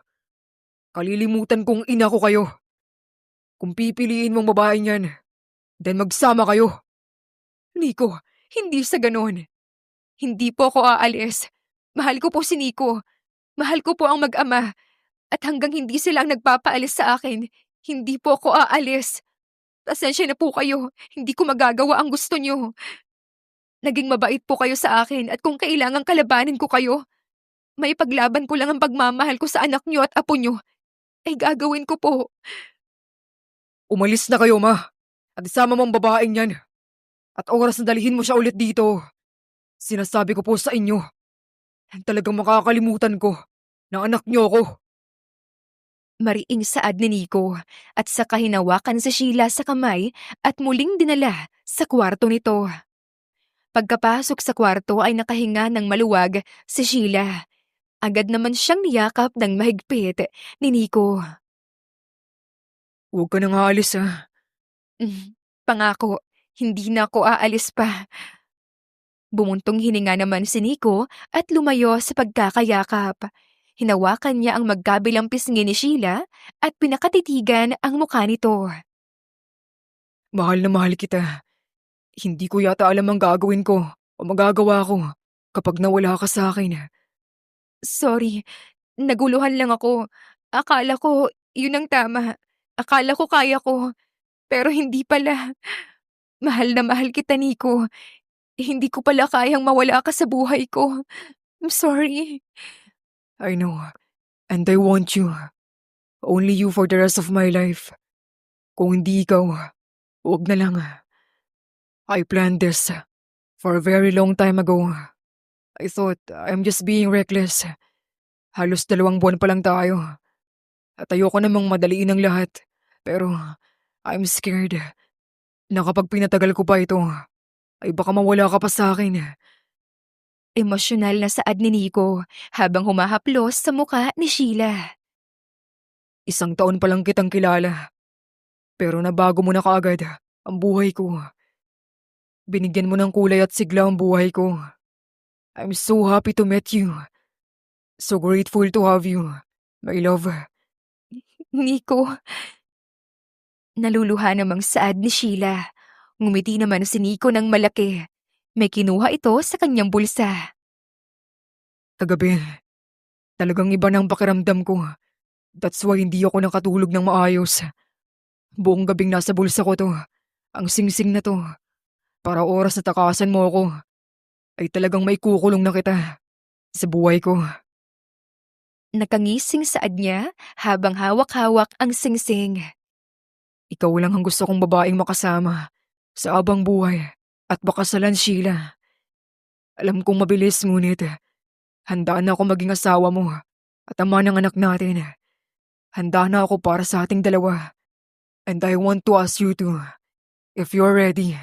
kalilimutan kong ina ko kayo. Kung pipiliin mong babaeng yan, then magsama kayo. Nico, hindi sa ganon. Hindi po ako aalis. Mahal ko po si Nico. Mahal ko po ang mag-ama. At hanggang hindi sila ang nagpapaalis sa akin, hindi po ako aalis. Pasensya na po kayo. Hindi ko magagawa ang gusto niyo. Naging mabait po kayo sa akin at kung kailangang kalabanin ko kayo, may paglaban ko lang ang pagmamahal ko sa anak niyo at apo niyo, ay gagawin ko po. Umalis na kayo, ma. At isama mo ang babaeng yan. At oras na dalihin mo siya ulit dito. Sinasabi ko po sa inyo, talagang makakalimutan ko na anak niyo ako. Mariing saad ni Nico at saka hinawakan si Sheila sa kamay at muling dinala sa kwarto nito. Pagkapasok sa kwarto ay nakahinga ng maluwag si Sheila. Agad naman siyang niyakap ng mahigpit ni Nico. Huwag ka nang aalis, ha. Pangako, hindi na ako aalis pa. Bumuntong hininga naman si Nico at lumayo sa pagkakayakap. Hinawakan niya ang magkabilang pisngi ni Sheila at pinakatitigan ang mukha nito. Mahal na mahal kita. Hindi ko yata alam ang gagawin ko o magagawa ko kapag nawala ka sa akin. Sorry, naguluhan lang ako. Akala ko yun ang tama. Akala ko kaya ko. Pero hindi pala. Mahal na mahal kita, Nico. Hindi ko pala kayang mawala ka sa buhay ko. I'm sorry. I know. And I want you. Only you for the rest of my life. Kung hindi ikaw, huwag na lang. I planned this for a very long time ago. I thought I'm just being reckless. Halos 2 buwan pa lang tayo. At ayoko namang madaliin ang lahat. Pero I'm scared na kapag pinatagal ko pa ito, ay baka mawala ka pa sa akin. Emosyonal na saad ni Nico habang humahaplos sa mukha ni Sheila. 1 taon pa lang kitang kilala. Pero nabago mo na kaagad ang buhay ko. Binigyan mo ng kulay at sigla ang buhay ko. I'm so happy to meet you. So grateful to have you, my love. Nico. Naluluha namang saad ni Sheila. Ngumiti naman si Nico ng malaki. May kinuha ito sa kanyang bulsa. Kagabi, talagang iba ng pakiramdam ko. That's why hindi ako nakatulog ng maayos. Buong gabing nasa bulsa ko to. Ang singsing na to. Para oras na takasan mo ako, ay talagang may kukulong na kita sa buhay ko. Nakangising saad niya habang hawak-hawak ang singsing. Ikaw lang ang gusto kong babaeng makasama sa abang buhay at bakasalan, Sheila. Alam kong mabilis ngunit handa na ako maging asawa mo at ama ng anak natin. Handa na ako para sa ating dalawa. And I want to ask you to, if you're ready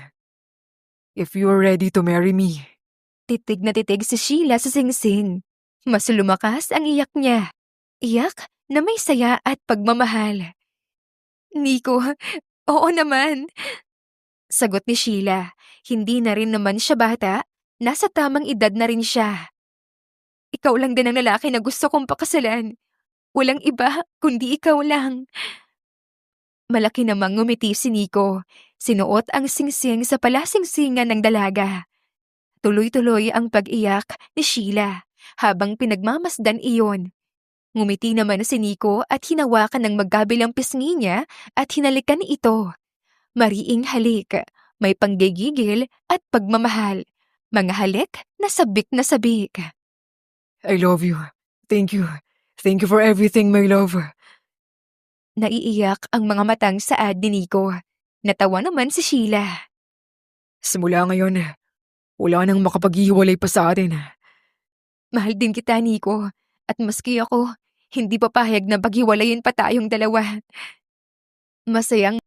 to marry me. Titig na titig si Sheila sa singsing. Mas lumakas ang iyak niya. Iyak na may saya at pagmamahal. Nico, oo naman. Sagot ni Sheila. Hindi na rin naman siya bata. Nasa tamang edad na rin siya. Ikaw lang din ang lalaki na gusto kong pakasalan. Walang iba kundi ikaw lang. Malaki namang ngumiti si Nico. Sinuot ang singsing sa palasingsingan ng dalaga. Tuloy-tuloy ang pag-iyak ni Sheila habang pinagmamasdan iyon. Ngumiti naman si Nico at hinawakan ng magkabilang pisngi niya at hinalikan ito. Mariing halik, may panggigigil at pagmamahal. Mga halik na sabik na sabik. I love you. Thank you. Thank you for everything, my love. Naiiyak ang mga matang saad ni Nico. Natawa naman si Sheila. Simula ngayon, wala nang makapaghiwalay pa sa atin. Mahal din kita, Nico. At maski ako, hindi papayag na paghiwalayin pa tayong dalawa. Masayang